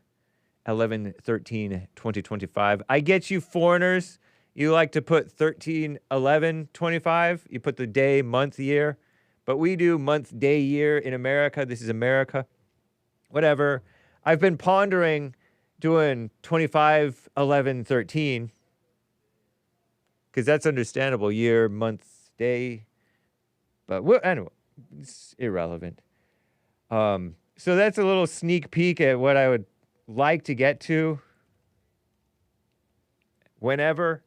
11/13/2025. I get you foreigners. You like to put 13/11/25. You put the day, month, year. But we do month, day, year in America. This is America. Whatever. I've been pondering doing 25/11/13 because that's understandable. Year, month, day. But anyway, it's irrelevant. So that's a little sneak peek at what I would like to get to whenever.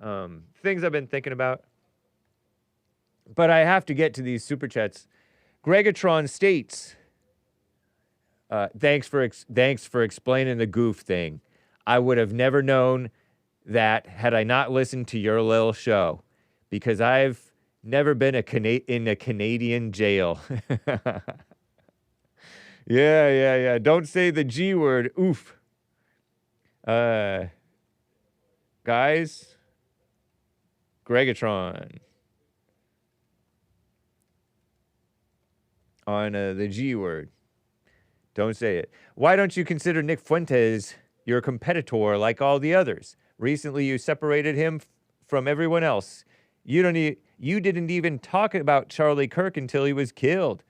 Things I've been thinking about. But I have to get to these super chats. Greggatron states, thanks for explaining the goof thing. I would have never known that had I not listened to your little show, because I've never been in a Canadian jail. Yeah. Don't say the G word. Oof. Guys, Greggatron. On the G word. Don't say it. Why don't you consider Nick Fuentes your competitor like all the others? Recently, you separated him from everyone else. You didn't even talk about Charlie Kirk until he was killed.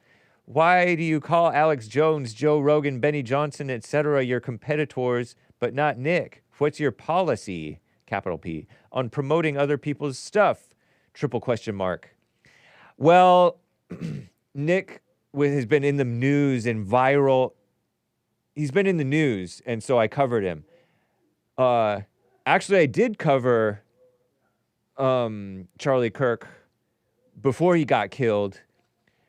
Why do you call Alex Jones, Joe Rogan, Benny Johnson, etc. your competitors, but not Nick? What's your policy, capital P, on promoting other people's stuff? Triple question mark. Well, Nick has been in the news and viral. He's been in the news, and so I covered him. Actually, I did cover Charlie Kirk before he got killed,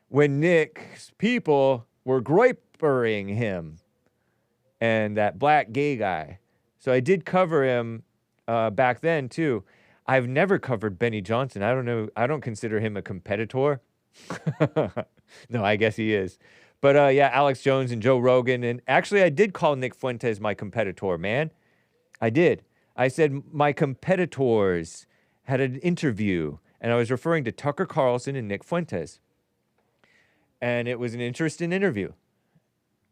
when Nick's people were groipering him and that black gay guy. So I did cover him back then, too. I've never covered Benny Johnson. I don't know. I don't consider him a competitor. No, I guess he is. But yeah, Alex Jones and Joe Rogan. And actually, I did call Nick Fuentes my competitor, man. I did. I said my competitors had an interview, and I was referring to Tucker Carlson and Nick Fuentes. And it was an interesting interview.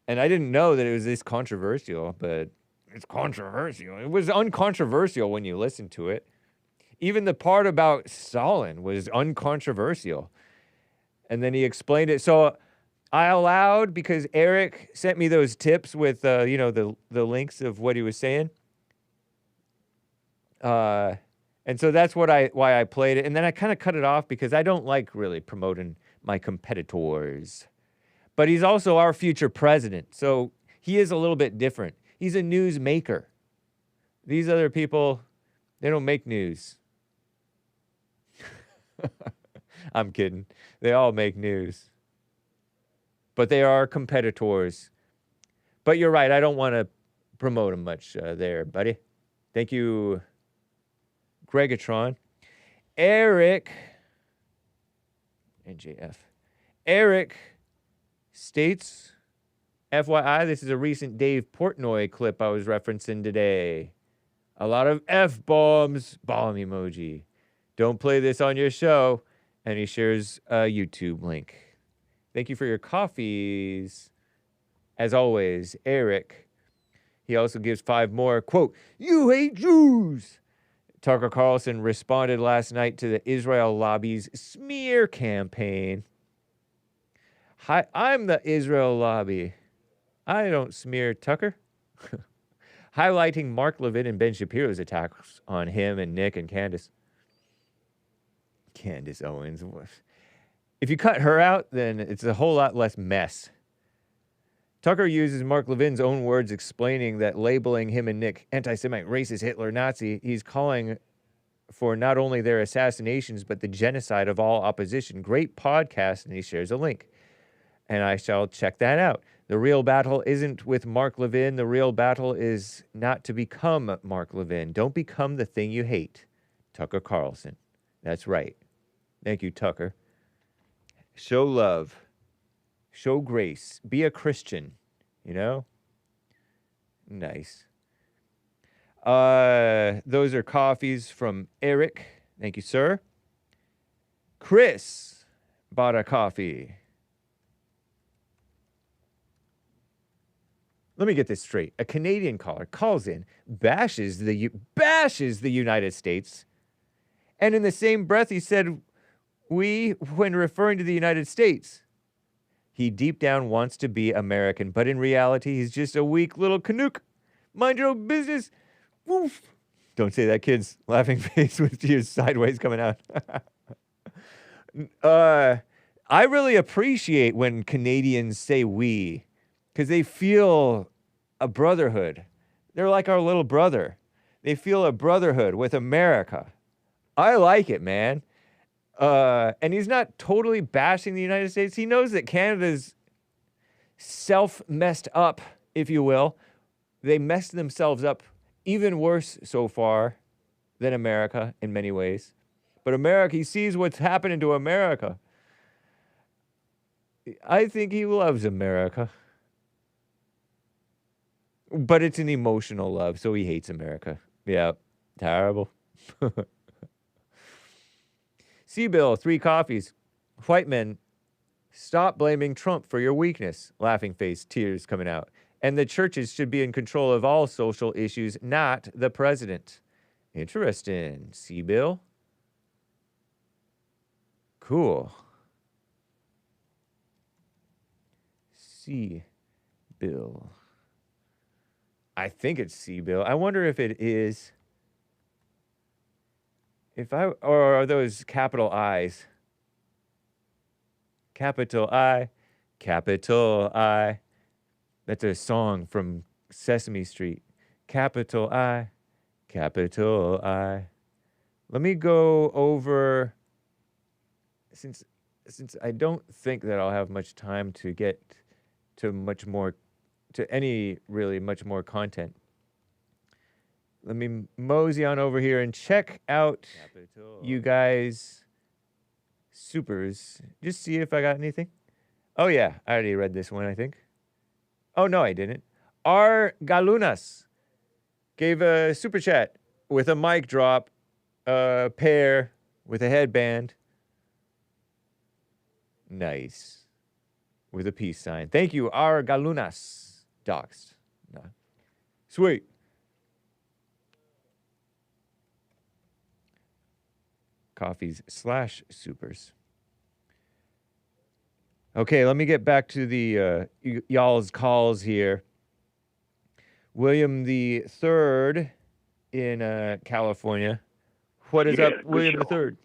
And I didn't know that it was this controversial, but it's controversial. It was uncontroversial when you listen to it. Even the part about Stalin was uncontroversial. And then he explained it. So I allowed, because Eric sent me those tips with, the links of what he was saying. And so that's why I played it. And then I kind of cut it off because I don't like really promoting my competitors. But he's also our future president. So he is a little bit different. He's a news maker. These other people, They don't make news. I'm kidding. They all make news. But they are competitors. But you're right. I don't want to promote them much there, buddy. Thank you, Greggatron. Eric. NJF. Eric states, FYI, this is a recent Dave Portnoy clip I was referencing today. A lot of F-bombs. Bomb emoji. Don't play this on your show. And he shares a YouTube link. Thank you for your coffees. As always, Eric. He also gives 5 more. Quote, "You hate Jews." Tucker Carlson responded last night to the Israel lobby's smear campaign. Hi, I'm the Israel lobby. I don't smear Tucker. Highlighting Mark Levin and Ben Shapiro's attacks on him and Nick and Candace. Candace Owens. If you cut her out, then it's a whole lot less mess. Tucker uses Mark Levin's own words explaining that labeling him and Nick anti-Semite, racist, Hitler, Nazi, he's calling for not only their assassinations, but the genocide of all opposition. Great podcast, and he shares a link. And I shall check that out. The real battle isn't with Mark Levin. The real battle is not to become Mark Levin. Don't become the thing you hate. Tucker Carlson. That's right. Thank you, Tucker. Show love. Show grace. Be a Christian. You know? Nice. Those are coffees from Eric. Thank you, sir. Chris bought a coffee. Let me get this straight. A Canadian caller calls in, bashes the United States, and in the same breath he said, "we," when referring to the United States. He deep down wants to be American, but in reality, he's just a weak little Canuck. Mind your own business. Woof. Don't say that, kids. Laughing face with tears sideways coming out. I really appreciate when Canadians say we, because they feel a brotherhood. They're like our little brother. They feel a brotherhood with America. I like it, man. And he's not totally bashing the United States. He knows that Canada's self-messed up, if you will. They messed themselves up even worse so far than America in many ways. But America, he sees what's happening to America. I think he loves America. But it's an emotional love, so he hates America. Yeah, terrible. Cbill, 3 coffees. White men, stop blaming Trump for your weakness. Laughing face, tears coming out. And the churches should be in control of all social issues, not the president. Interesting. Cbill. Cool. Cbill. I think it's Cbill. I wonder if it is. Or are those capital I's? Capital I, capital I. That's a song from Sesame Street. Capital I, capital I. Let me go over, since I don't think that I'll have much time to get to much more content. Let me mosey on over here and check out you guys' supers. Just see if I got anything. Oh, yeah. I already read this one, I think. Oh, no, I didn't. Rgalunas gave a super chat with a mic drop, a pair with a headband. Nice. With a peace sign. Thank you, Rgalunas. Doxed. No. Sweet. Coffees / supers. Okay, let me get back to the y'all's calls here. William the Third in California. What is up, William the Third?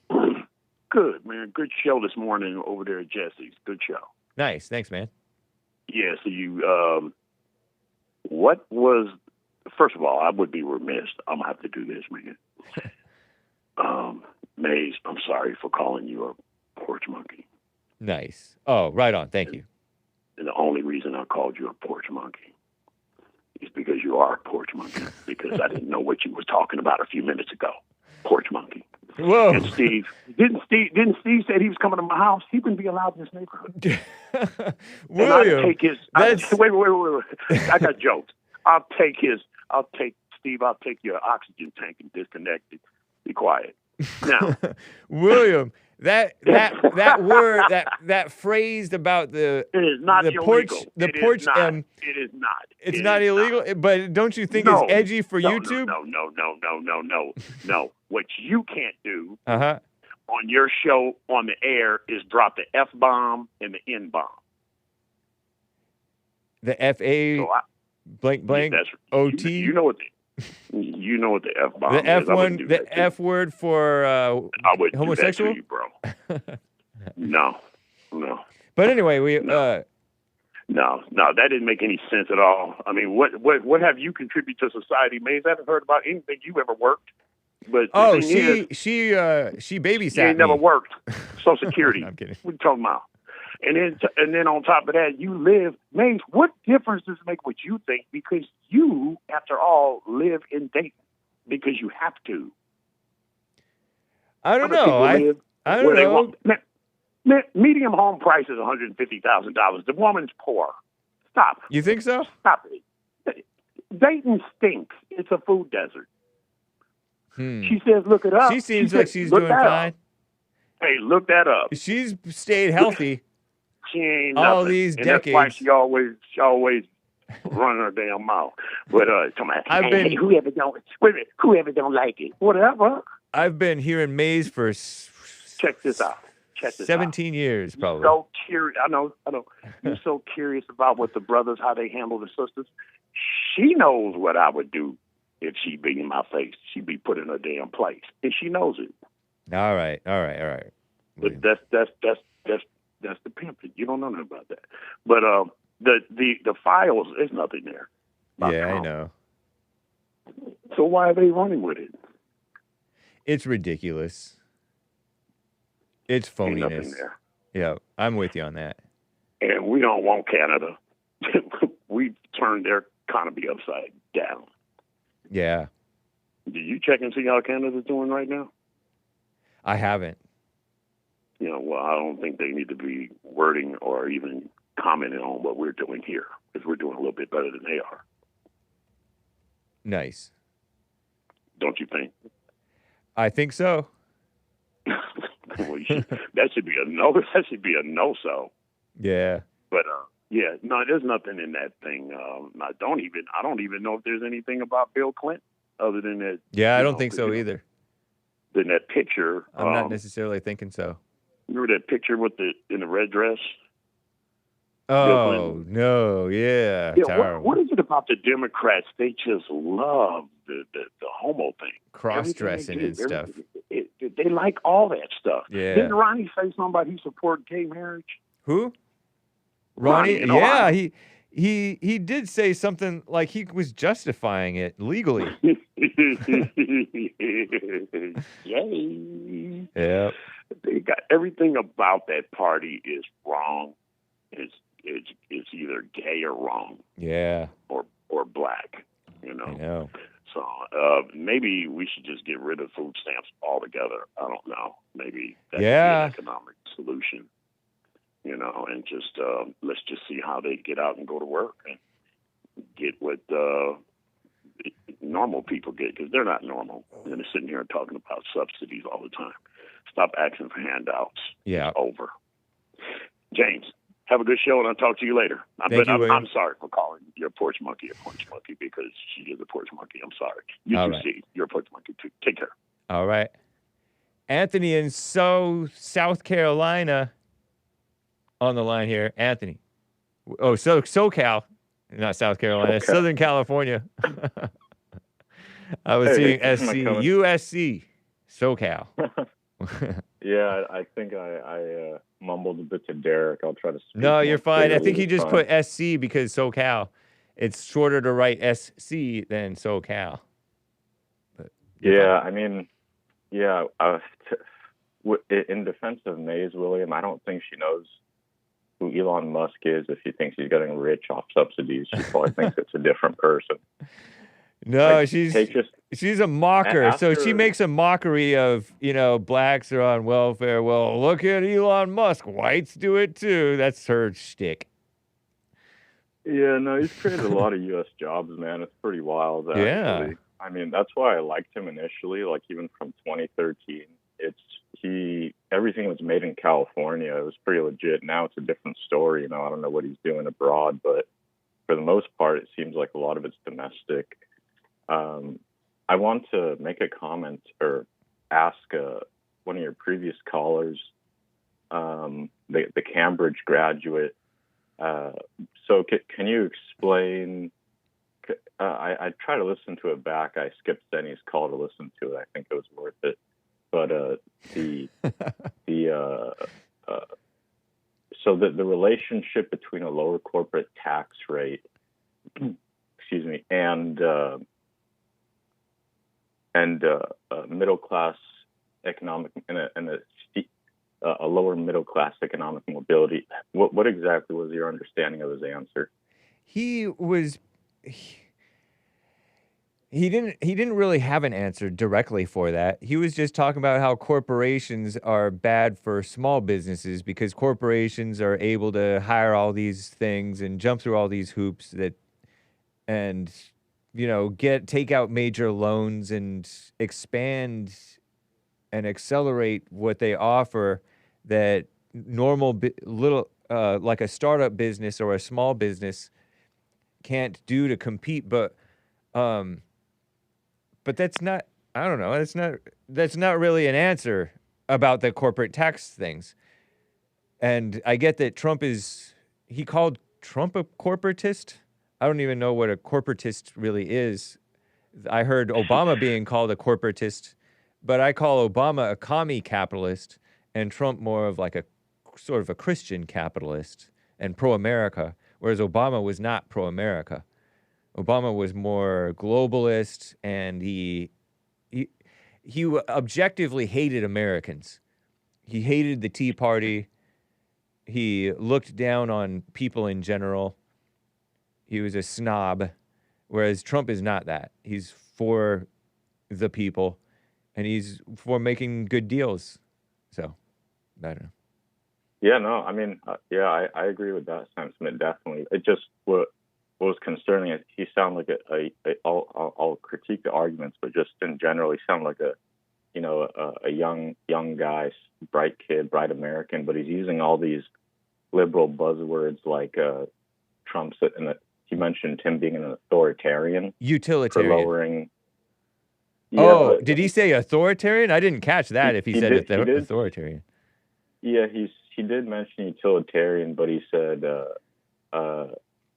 Good, man. Good show this morning over there at Jesse's. Good show. Nice. Thanks, man. Yeah, so you, what was, first of all, I would be remiss. I'm going to have to do this, man. Maze, I'm sorry for calling you a porch monkey. Nice. Oh, right on. Thank you. And the only reason I called you a porch monkey is because you are a porch monkey. Because I didn't know what you were talking about a few minutes ago. Porch monkey. Whoa. And didn't Steve say he was coming to my house? He wouldn't be allowed in this neighborhood. William, wait. I got jokes. I'll take your oxygen tank and disconnect it. Be quiet. Now, William, that word, that phrase about the it is not the porch, illegal. the It is porch. not. It is not. It's It not is illegal, not. but don't you think No. it's edgy for No, YouTube? No. What you can't do Uh-huh. on your show on the air is drop the F-bomb and the N-bomb. The FA So blank that's, OT. You know what the F-bomb is. The F I one, wouldn't do the that to you. F word for I wouldn't homosexual. do that to you, bro. No. But anyway, No, that didn't make any sense at all. I mean, what have you contributed to society, Maze? I haven't heard about anything you ever worked. But oh, she babysat ain't never me. worked. Social Security. I'm kidding. What are you talking about? And then on top of that, you live. Maze, what difference does it make what you think? Because you, after all, live in Dayton because you have to. I don't Other know. people live I don't where they know. want. Medium home price is $150,000. The woman's poor. Stop. You think so? Stop it. Dayton stinks. It's a food desert. She says, look it up. She seems She like says, she's "Look doing that up." fine. Hey, look that up. She's stayed healthy. She ain't all nothing. these and decades. That's why she always running her damn mouth. But been whoever don't like it, whatever. I've been hearing Maze for Check this out. 17 years, probably. So curious. I know. You're so curious about what the brothers, how they handle the sisters. She knows what I would do if she be in my face. She'd be put in her damn place, and she knows it. All right. But that's the pimping. You don't know nothing about that. But the files, there's nothing there. Yeah, I know. So why are they running with it? It's ridiculous. It's Ain't nothing phoniness. there. Yeah, I'm with you on that. And we don't want Canada. We turned their economy upside down. Yeah. Did you check and see how Canada's doing right now? I haven't. Well, I don't think they need to be wording or even commenting on what we're doing here, because we're doing a little bit better than they are. Nice. Don't you think? I think so. Well, that should be a no. That should be a no-so. Yeah. But no, there's nothing in that thing. I don't even know if there's anything about Bill Clinton other than that. Yeah, I don't think so either. Than that picture. I'm not necessarily thinking so. Remember that picture in the red dress? Oh no, yeah. What is it about the Democrats? They just love the homo thing, cross-dressing and stuff. They like all that stuff. Yeah. Didn't Ronnie say something about he supported gay marriage? Who? Ronnie? in Ohio. Yeah, he did say something like he was justifying it legally. Yay! Yeah. They got everything about that party is wrong. It's either gay or wrong. Yeah. Or black. I know. So maybe we should just get rid of food stamps altogether. I don't know. Maybe that could be an economic solution. And just let's just see how they get out and go to work and get what normal people get, because they're not normal. And they're sitting here talking about subsidies all the time. Stop asking for handouts. Yeah. It's over. James, have a good show, and I'll talk to you later. I'm sorry for calling your porch monkey a porch monkey, because she is a porch monkey. I'm sorry. You All too, right. see. You're a porch monkey, too. Take care. All right. Anthony in South Carolina on the line here. Anthony. Oh, SoCal, not South Carolina, SoCal. Southern California. I was seeing USC, SoCal. Yeah, I think I mumbled a bit to Derek. I'll try to speak. No, you're more fine. I clearly think he this just time. put SC because SoCal. It's shorter to write SC than SoCal. But Yeah, I mean, yeah. In defense of Mays William, I don't think she knows who Elon Musk is. If she thinks he's getting rich off subsidies, she probably thinks it's a different person. No, Like, she's a mocker. So she makes a mockery of, blacks are on welfare. Well, look at Elon Musk. Whites do it too. That's her shtick. Yeah, no, he's created a lot of U.S. jobs, man. It's pretty wild, actually. Yeah. I mean, that's why I liked him initially, like even from 2013. Everything was made in California. It was pretty legit. Now it's a different story. I don't know what he's doing abroad, but for the most part, it seems like a lot of it's domestic. I want to make a comment or ask one of your previous callers, the Cambridge graduate. So can you explain? I tried to listen to it back. I skipped Zenny's call to listen to it. I think it was worth it. But so the relationship between a lower corporate tax rate, excuse me, and middle class economic and a lower middle class economic mobility. What exactly was your understanding of his answer? He didn't really have an answer directly for that. He was just talking about how corporations are bad for small businesses because corporations are able to hire all these things and jump through all these hoops and take out major loans and expand and accelerate what they offer that normal like a startup business or a small business can't do to compete. But that's not, I don't know, that's not really an answer about the corporate tax things. And I get that he called Trump a corporatist. I don't even know what a corporatist really is. I heard Obama being called a corporatist, but I call Obama a commie capitalist and Trump more of like a sort of a Christian capitalist and pro-America, whereas Obama was not pro-America. Obama was more globalist, and he objectively hated Americans. He hated the Tea Party. He looked down on people in general. He was a snob, whereas Trump is not that. He's for the people, and he's for making good deals. So, I don't know. Yeah, no, I mean, I agree with that sentiment, definitely. It just, what was concerning is he sounded like I'll critique the arguments, but just in general, he sounded like a young guy, bright kid, bright American, but he's using all these liberal buzzwords like Trump's, and he mentioned him being an authoritarian. Utilitarian. For lowering. Yeah, did he say authoritarian? I didn't catch that if he said authoritarian. Yeah, he did mention utilitarian, but he said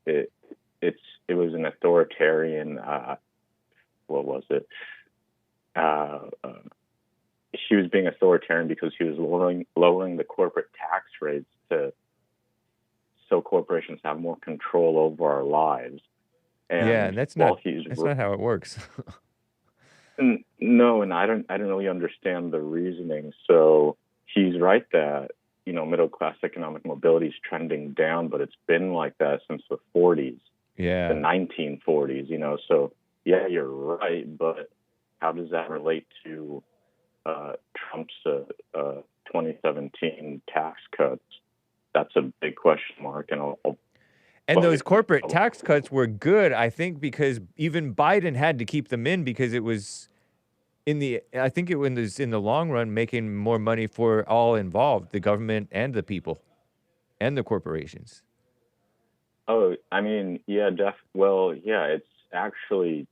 it was an authoritarian. What was it? She was being authoritarian because he was lowering the corporate tax rates so corporations have more control over our lives. And that's not how it works. No, and I don't really understand the reasoning. So he's right that middle class economic mobility is trending down, but it's been like that since the 40s. Yeah, the 1940s. So yeah, you're right, but how does that relate to Trump's 2017 tax cuts? That's a big question mark, and those corporate tax cuts were good, I think, because even Biden had to keep them in because it was in the long run making more money for all involved, the government and the people and the corporations. Oh, I mean, yeah, it's actually,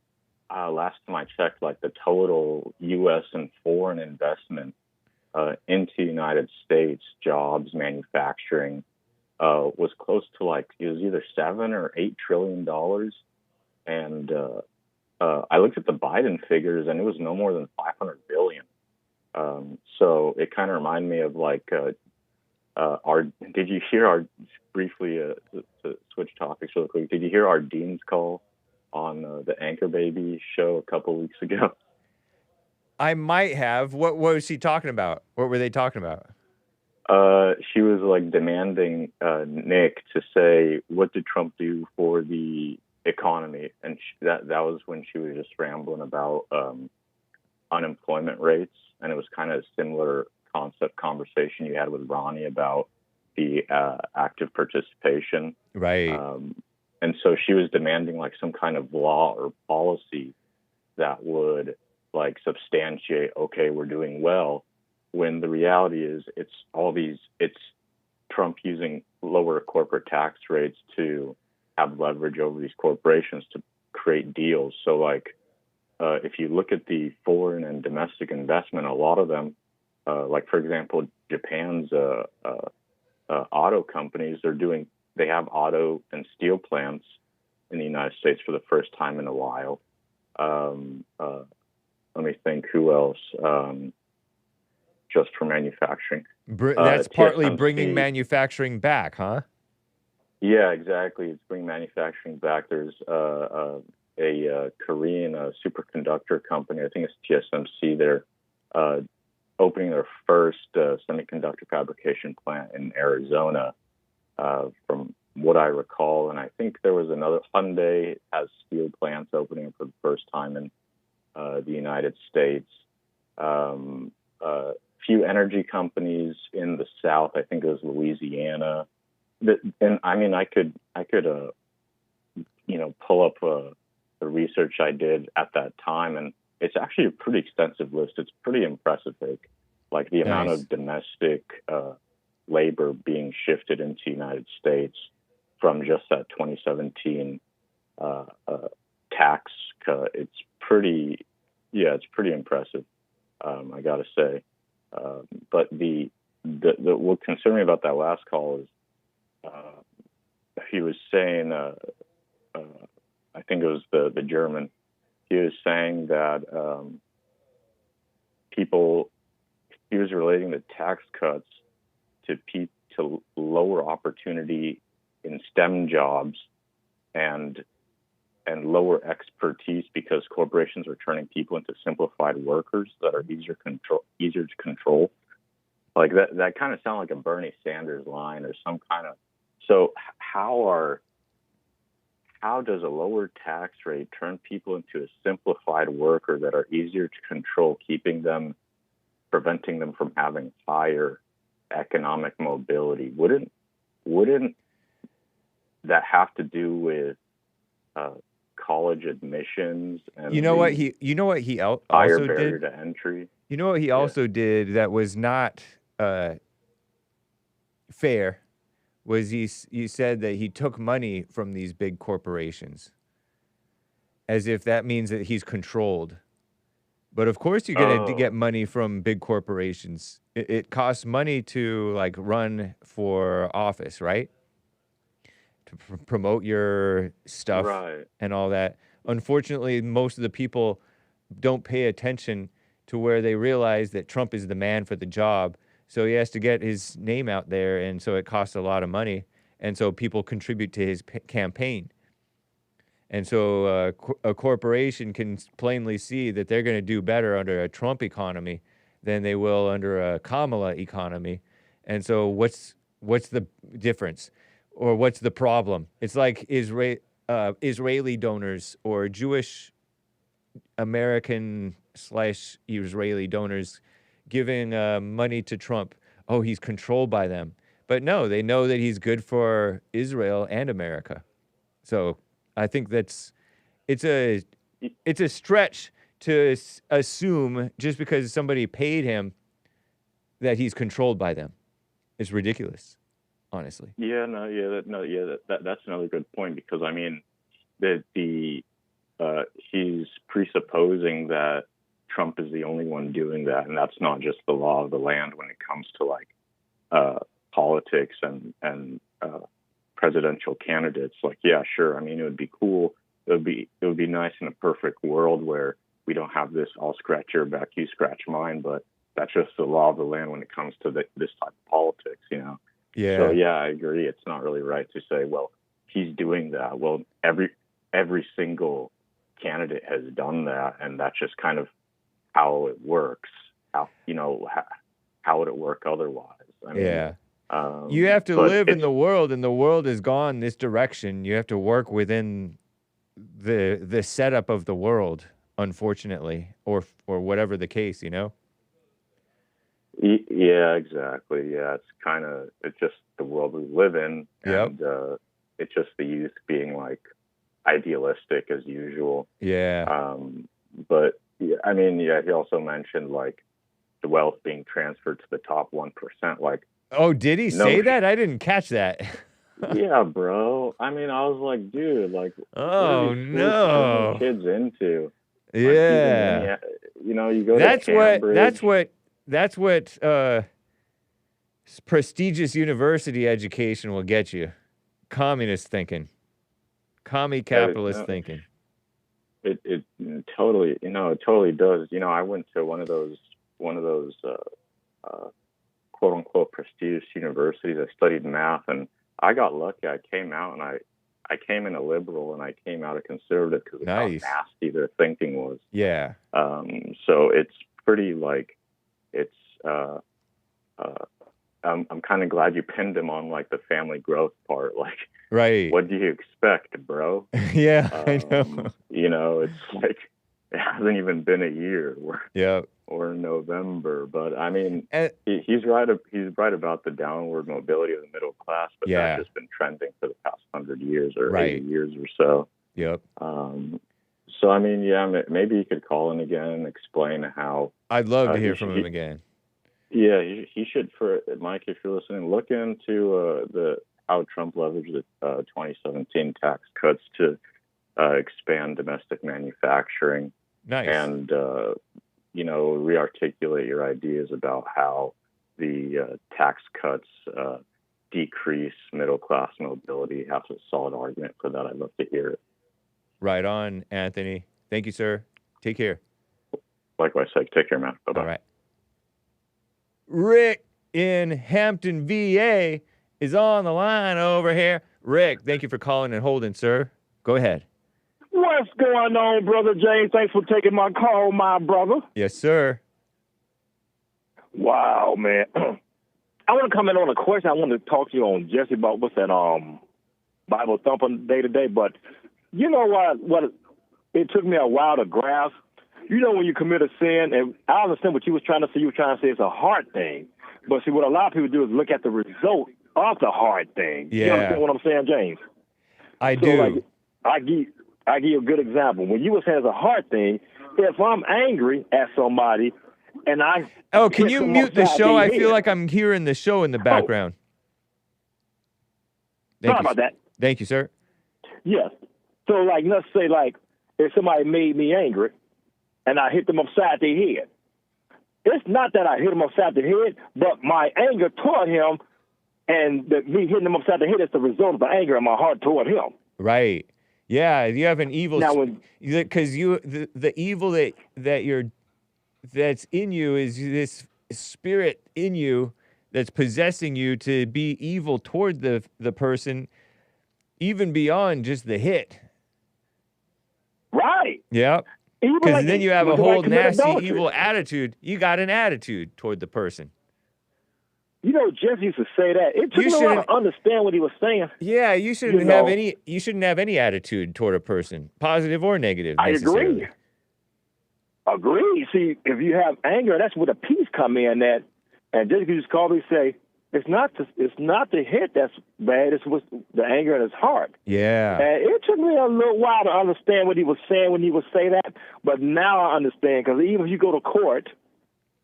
last time I checked, like the total U.S. and foreign investment into the United States, jobs, manufacturing, was close to it was either $7 or $8 trillion. And I looked at the Biden figures, and it was no more than 500 billion. So it kind of reminded me of did you hear briefly to switch topics real quick, did you hear our Dean's call on the Anchor Baby show a couple weeks ago? I might have. What was she talking about? What were they talking about? She was like demanding Nick to say, what did Trump do for the economy? And that was when she was just rambling about unemployment rates. And it was kind of a similar concept conversation you had with Ronnie about the active participation. Right. And so she was demanding like some kind of law or policy that would like substantiate, okay, we're doing well, when the reality is it's Trump using lower corporate tax rates to have leverage over these corporations to create deals. So like if you look at the foreign and domestic investment, a lot of them, like for example, Japan's auto companies, they have auto and steel plants in the United States for the first time in a while. Let me think who else. Just for manufacturing. That's partly TSMC. Bringing manufacturing back, huh? Yeah, exactly. It's bringing manufacturing back. There's a Korean superconductor company. I think it's TSMC. They're opening their first semiconductor fabrication plant in Arizona, from what I recall. And I think there was another. Hyundai has steel plants opening for the first time in the United States. Few energy companies in the South. I think it was Louisiana. And I mean, I could pull up the research I did at that time, and it's actually a pretty extensive list. It's pretty impressive, like the amount of domestic labor being shifted into the United States from just that 2017 tax cut. It's pretty impressive. I gotta say. But what concerned me about that last call is he was saying, I think it was the German, he was saying that he was relating the tax cuts to lower opportunity in STEM jobs and lower expertise because corporations are turning people into simplified workers that are easier to control. Like that kind of sound like a Bernie Sanders line or some kind of. So how does a lower tax rate turn people into a simplified worker that are easier to control, preventing them from having higher economic mobility? Wouldn't that have to do with college admissions and what he also higher barrier did to entry? You know what he also did that was not fair was he said that he took money from these big corporations as if that means that he's controlled. But of course you're going to get money from big corporations. It costs money to like run for office, right? To promote your stuff and all that. Unfortunately, most of the people don't pay attention to where they realize that Trump is the man for the job. So he has to get his name out there, and so it costs a lot of money. And so people contribute to his campaign. And so a corporation can plainly see that they're going to do better under a Trump economy than they will under a Kamala economy. And so what's the difference? Or what's the problem? It's like Israeli donors or Jewish American / Israeli donors giving money to Trump. Oh, he's controlled by them. But no, they know that he's good for Israel and America. So I think it's a stretch to assume just because somebody paid him that he's controlled by them. It's ridiculous, honestly. That's another good point, because I mean that he's presupposing that Trump is the only one doing that, and that's not just the law of the land when it comes to like politics and presidential candidates. Like, yeah, sure. I mean, it would be cool. It would be nice in a perfect world where we don't have this I'll scratch your back, you scratch mine, but that's just the law of the land when it comes to this type of politics, you know? Yeah. So yeah, I agree. It's not really right to say, well, he's doing that. Well, every single candidate has done that, and that's just kind of how it works. How how would it work otherwise? I mean, yeah. You have to live in the world, and the world has gone this direction. You have to work within the setup of the world, unfortunately, or whatever the case, Yeah, exactly. Yeah, it's just the world we live in, and it's just the youth being like idealistic as usual. Yeah. But yeah, I mean, yeah, he also mentioned like the wealth being transferred to the top 1%. Like, oh, did he say that? I didn't catch that. Yeah, bro. I mean, I was like, dude, like, oh what are these no, kids into? Yeah, like, you go that's to Cambridge. That's what prestigious university education will get you. Communist thinking, commie capitalist thinking. It totally, it totally does. I went to one of those quote unquote prestigious universities. I studied math, and I got lucky. I came out, and I came in a liberal, and I came out a conservative because of how nasty their thinking was. Yeah. So it's pretty like it's. I'm kind of glad you pinned him on like the family growth part. Like, right? What do you expect, bro? Yeah, I know. It's like it hasn't even been a year. Or November, but I mean, he's right. He's right about the downward mobility of the middle class, but that's just been trending for the past 100 years or 80 years or so. Yep. So I mean, yeah, maybe he could call in again and explain how. I'd love to hear from him again. Yeah, he should. For Mike, if you're listening, look into how Trump leveraged the 2017 tax cuts to expand domestic manufacturing. Nice. And re-articulate your ideas about how the tax cuts decrease middle-class mobility. Have a solid argument for that. I'd love to hear it. Right on, Anthony. Thank you, sir. Take care. Likewise, take care, man. Bye-bye. All right. Rick in Hampton, VA is on the line over here. Rick, thank you for calling and holding, sir. Go ahead. What's going on, Brother James? Thanks for taking my call, my brother. Yes, sir. Wow, man. I want to comment on a question I wanted to talk to you on, Jesse, about what's that Bible thumping day to day. But you know what it took me a while to grasp? When you commit a sin, and I understand what you was trying to say. You were trying to say it's a hard thing. But see, what a lot of people do is look at the result of the hard thing. Yeah. You understand what I'm saying, James? I do. Like, I give you a good example. When you were saying it's a hard thing, if I'm angry at somebody and I... Oh, can you mute the show? I feel like I'm hearing the show in the background. Sorry about that. Thank you, sir. Yes. So, like, let's say, like, if somebody made me angry and I hit them upside their head, it's not that I hit them upside the head, but my anger toward him and me hitting him upside the head is the result of the anger in my heart toward him. Right. Yeah, you have an evil, because the evil that's in you is this spirit in you that's possessing you to be evil toward the person, even beyond just the hit. Right. Yeah. Because then you have a whole nasty, evil attitude. You got an attitude toward the person. Jeff used to say that. It took me a while to understand what he was saying. Yeah, you shouldn't have any. You shouldn't have any attitude toward a person, positive or negative. I agree. See, if you have anger, that's where the peace come in. And just you just call me and say it's not the hit that's bad. It's what's the anger in his heart. Yeah. And it took me a little while to understand what he was saying when he would say that. But now I understand, because even if you go to court,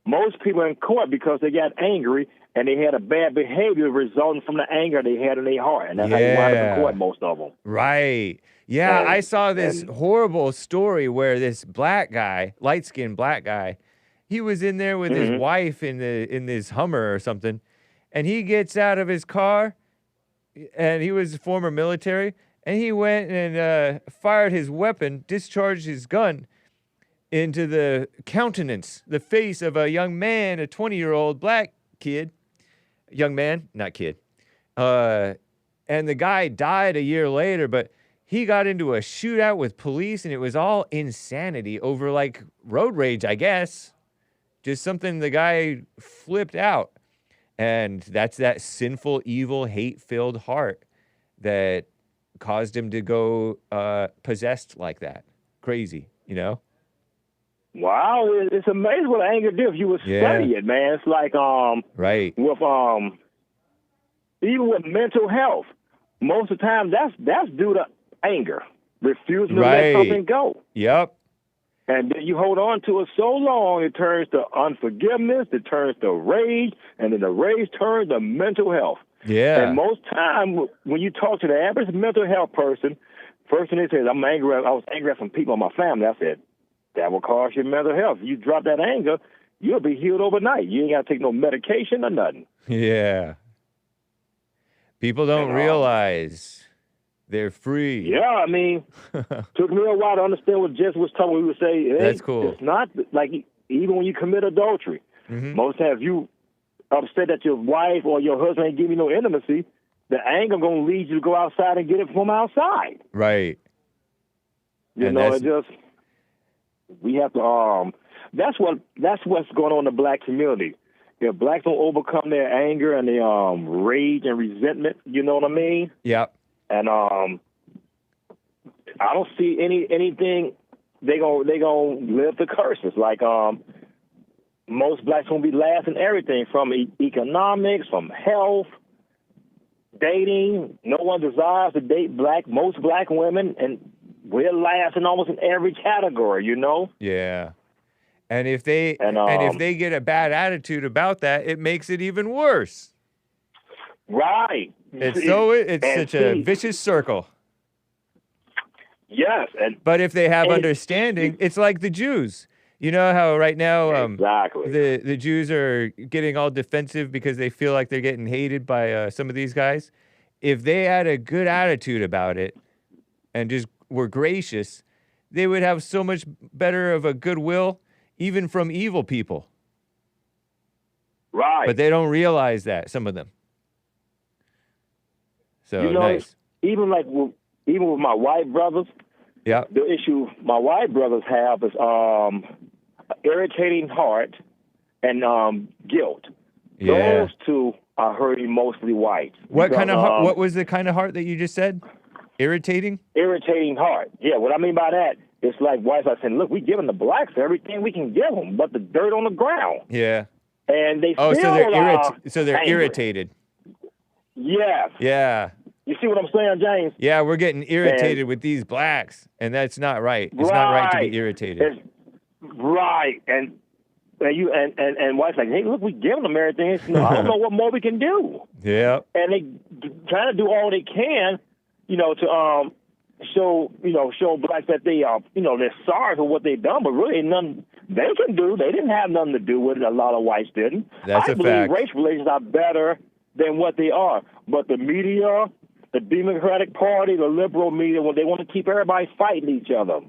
most people are in court because they got angry and they had a bad behavior resulting from the anger they had in their heart. And that's how you wind up in court, most of them. Right. Yeah, I saw this horrible story where this black guy, light-skinned black guy, he was in there with his wife in this Hummer or something, and he gets out of his car, and he was former military, and he went and fired his weapon, discharged his gun into the countenance, the face of a young man, a 20-year-old black kid. Young man, not kid. And the guy died a year later, but he got into a shootout with police, and it was all insanity over, like, road rage, I guess. Just something the guy flipped out. And that's that sinful, evil, hate-filled heart that caused him to go possessed like that. Crazy, you know? Wow, it's amazing what anger does. You would study it, man. It's like right. With even with mental health, most of the time that's due to anger, refusing to let something go. Yep. And then you hold on to it so long, it turns to unforgiveness, it turns to rage, and then the rage turns to mental health. Yeah. And most time, when you talk to the average mental health person, first thing they say is, I was angry at some people in my family. I said, that will cause your mental health. If you drop that anger, you'll be healed overnight. You ain't got to take no medication or nothing. Yeah. People don't realize they're free. Yeah, I mean, took me a while to understand what Jess was talking. We would say, hey, that's cool. It's not like even when you commit adultery. Most times, if you upset that your wife or your husband ain't giving you no intimacy, the anger going to lead you to go outside and get it from outside. Right. You know, it just, we have to, that's what's going on in the black community. If blacks don't overcome their anger and their rage and resentment, you know what I mean? Yep. And I don't see anything they gonna live the curses. Like most blacks gonna be last in everything, from economics, from health, dating. No one desires to date most black women, and we're last in almost in every category. You know? Yeah. And if they if they get a bad attitude about that, it makes it even worse. Right. It's such a vicious circle. Yes. But if they have understanding, it's like the Jews. You know how right now the Jews are getting all defensive because they feel like they're getting hated by some of these guys? If they had a good attitude about it and just were gracious, they would have so much better of a goodwill, even from evil people. Right. But they don't realize that, some of them. So, you know, nice. Even with my white brothers, the issue my white brothers have is irritating heart and guilt. Yeah. Those two are hurting mostly whites. What kind of what was the kind of heart that you just said? Irritating? Irritating heart. Yeah, what I mean by that, it's like whites are saying, look, we're giving the blacks everything we can give them, but the dirt on the ground. Yeah. And they so they're angry. Irritated. Yes. Yeah. You see what I'm saying, James? Yeah, we're getting irritated with these blacks, and that's not right. It's not right to be irritated. Right. And whites like, hey, look, we giving them everything. I don't know what more we can do. Yeah. And they trying to do all they can, to show blacks that they are, they're sorry for what they've done, but really nothing they can do. They didn't have nothing to do with it. A lot of whites didn't. That's I a believe fact. Race relations are better than what they are. But the media, the Democratic Party, the liberal media, when they want to keep everybody fighting each other,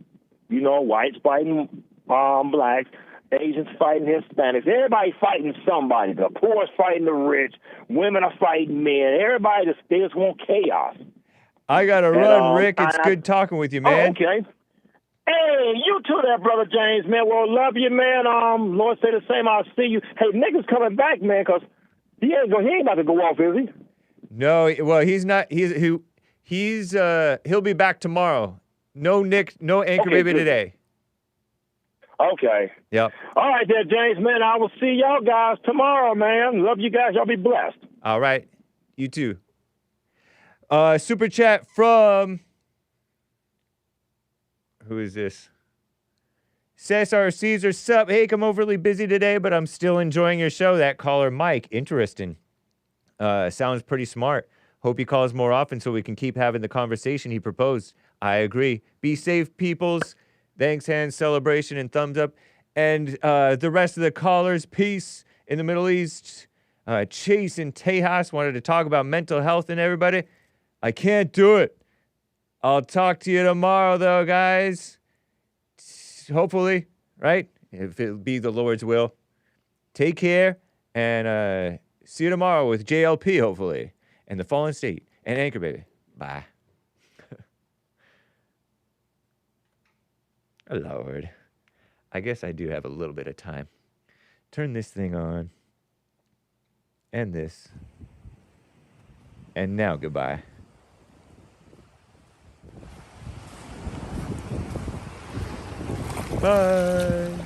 whites fighting blacks, Asians fighting Hispanics, everybody fighting somebody. The poor is fighting the rich, women are fighting men. Everybody just want chaos. I gotta run, Rick. It's good talking with you, man. Oh, okay. Hey, you too there, Brother James, man. Well, love you, man. Lord say the same. I'll see you. Hey, nigga's coming back, man, because he ain't about to go off, is he? No, well, he's not. He'll be back tomorrow. No Anchor Baby good. today. Okay. Yep. All right there, James, man. I will see y'all guys tomorrow, man. Love you guys. Y'all be blessed. All right. You too. Super chat from, who is this? Cesar, sup? Hey, I'm overly busy today, but I'm still enjoying your show. That caller, Mike, interesting. Sounds pretty smart. Hope he calls more often so we can keep having the conversation he proposed. I agree. Be safe, peoples. Thanks, hands, celebration, and thumbs up. And the rest of the callers, peace in the Middle East. Chase in Tejas wanted to talk about mental health and everybody. I can't do it. I'll talk to you tomorrow, though, guys. Hopefully, right? If it be the Lord's will. Take care, and see you tomorrow with JLP, hopefully, and the Fallen State, and Anchor Baby. Bye. Oh, Lord. I guess I do have a little bit of time. Turn this thing on. And this. And now goodbye. Bye.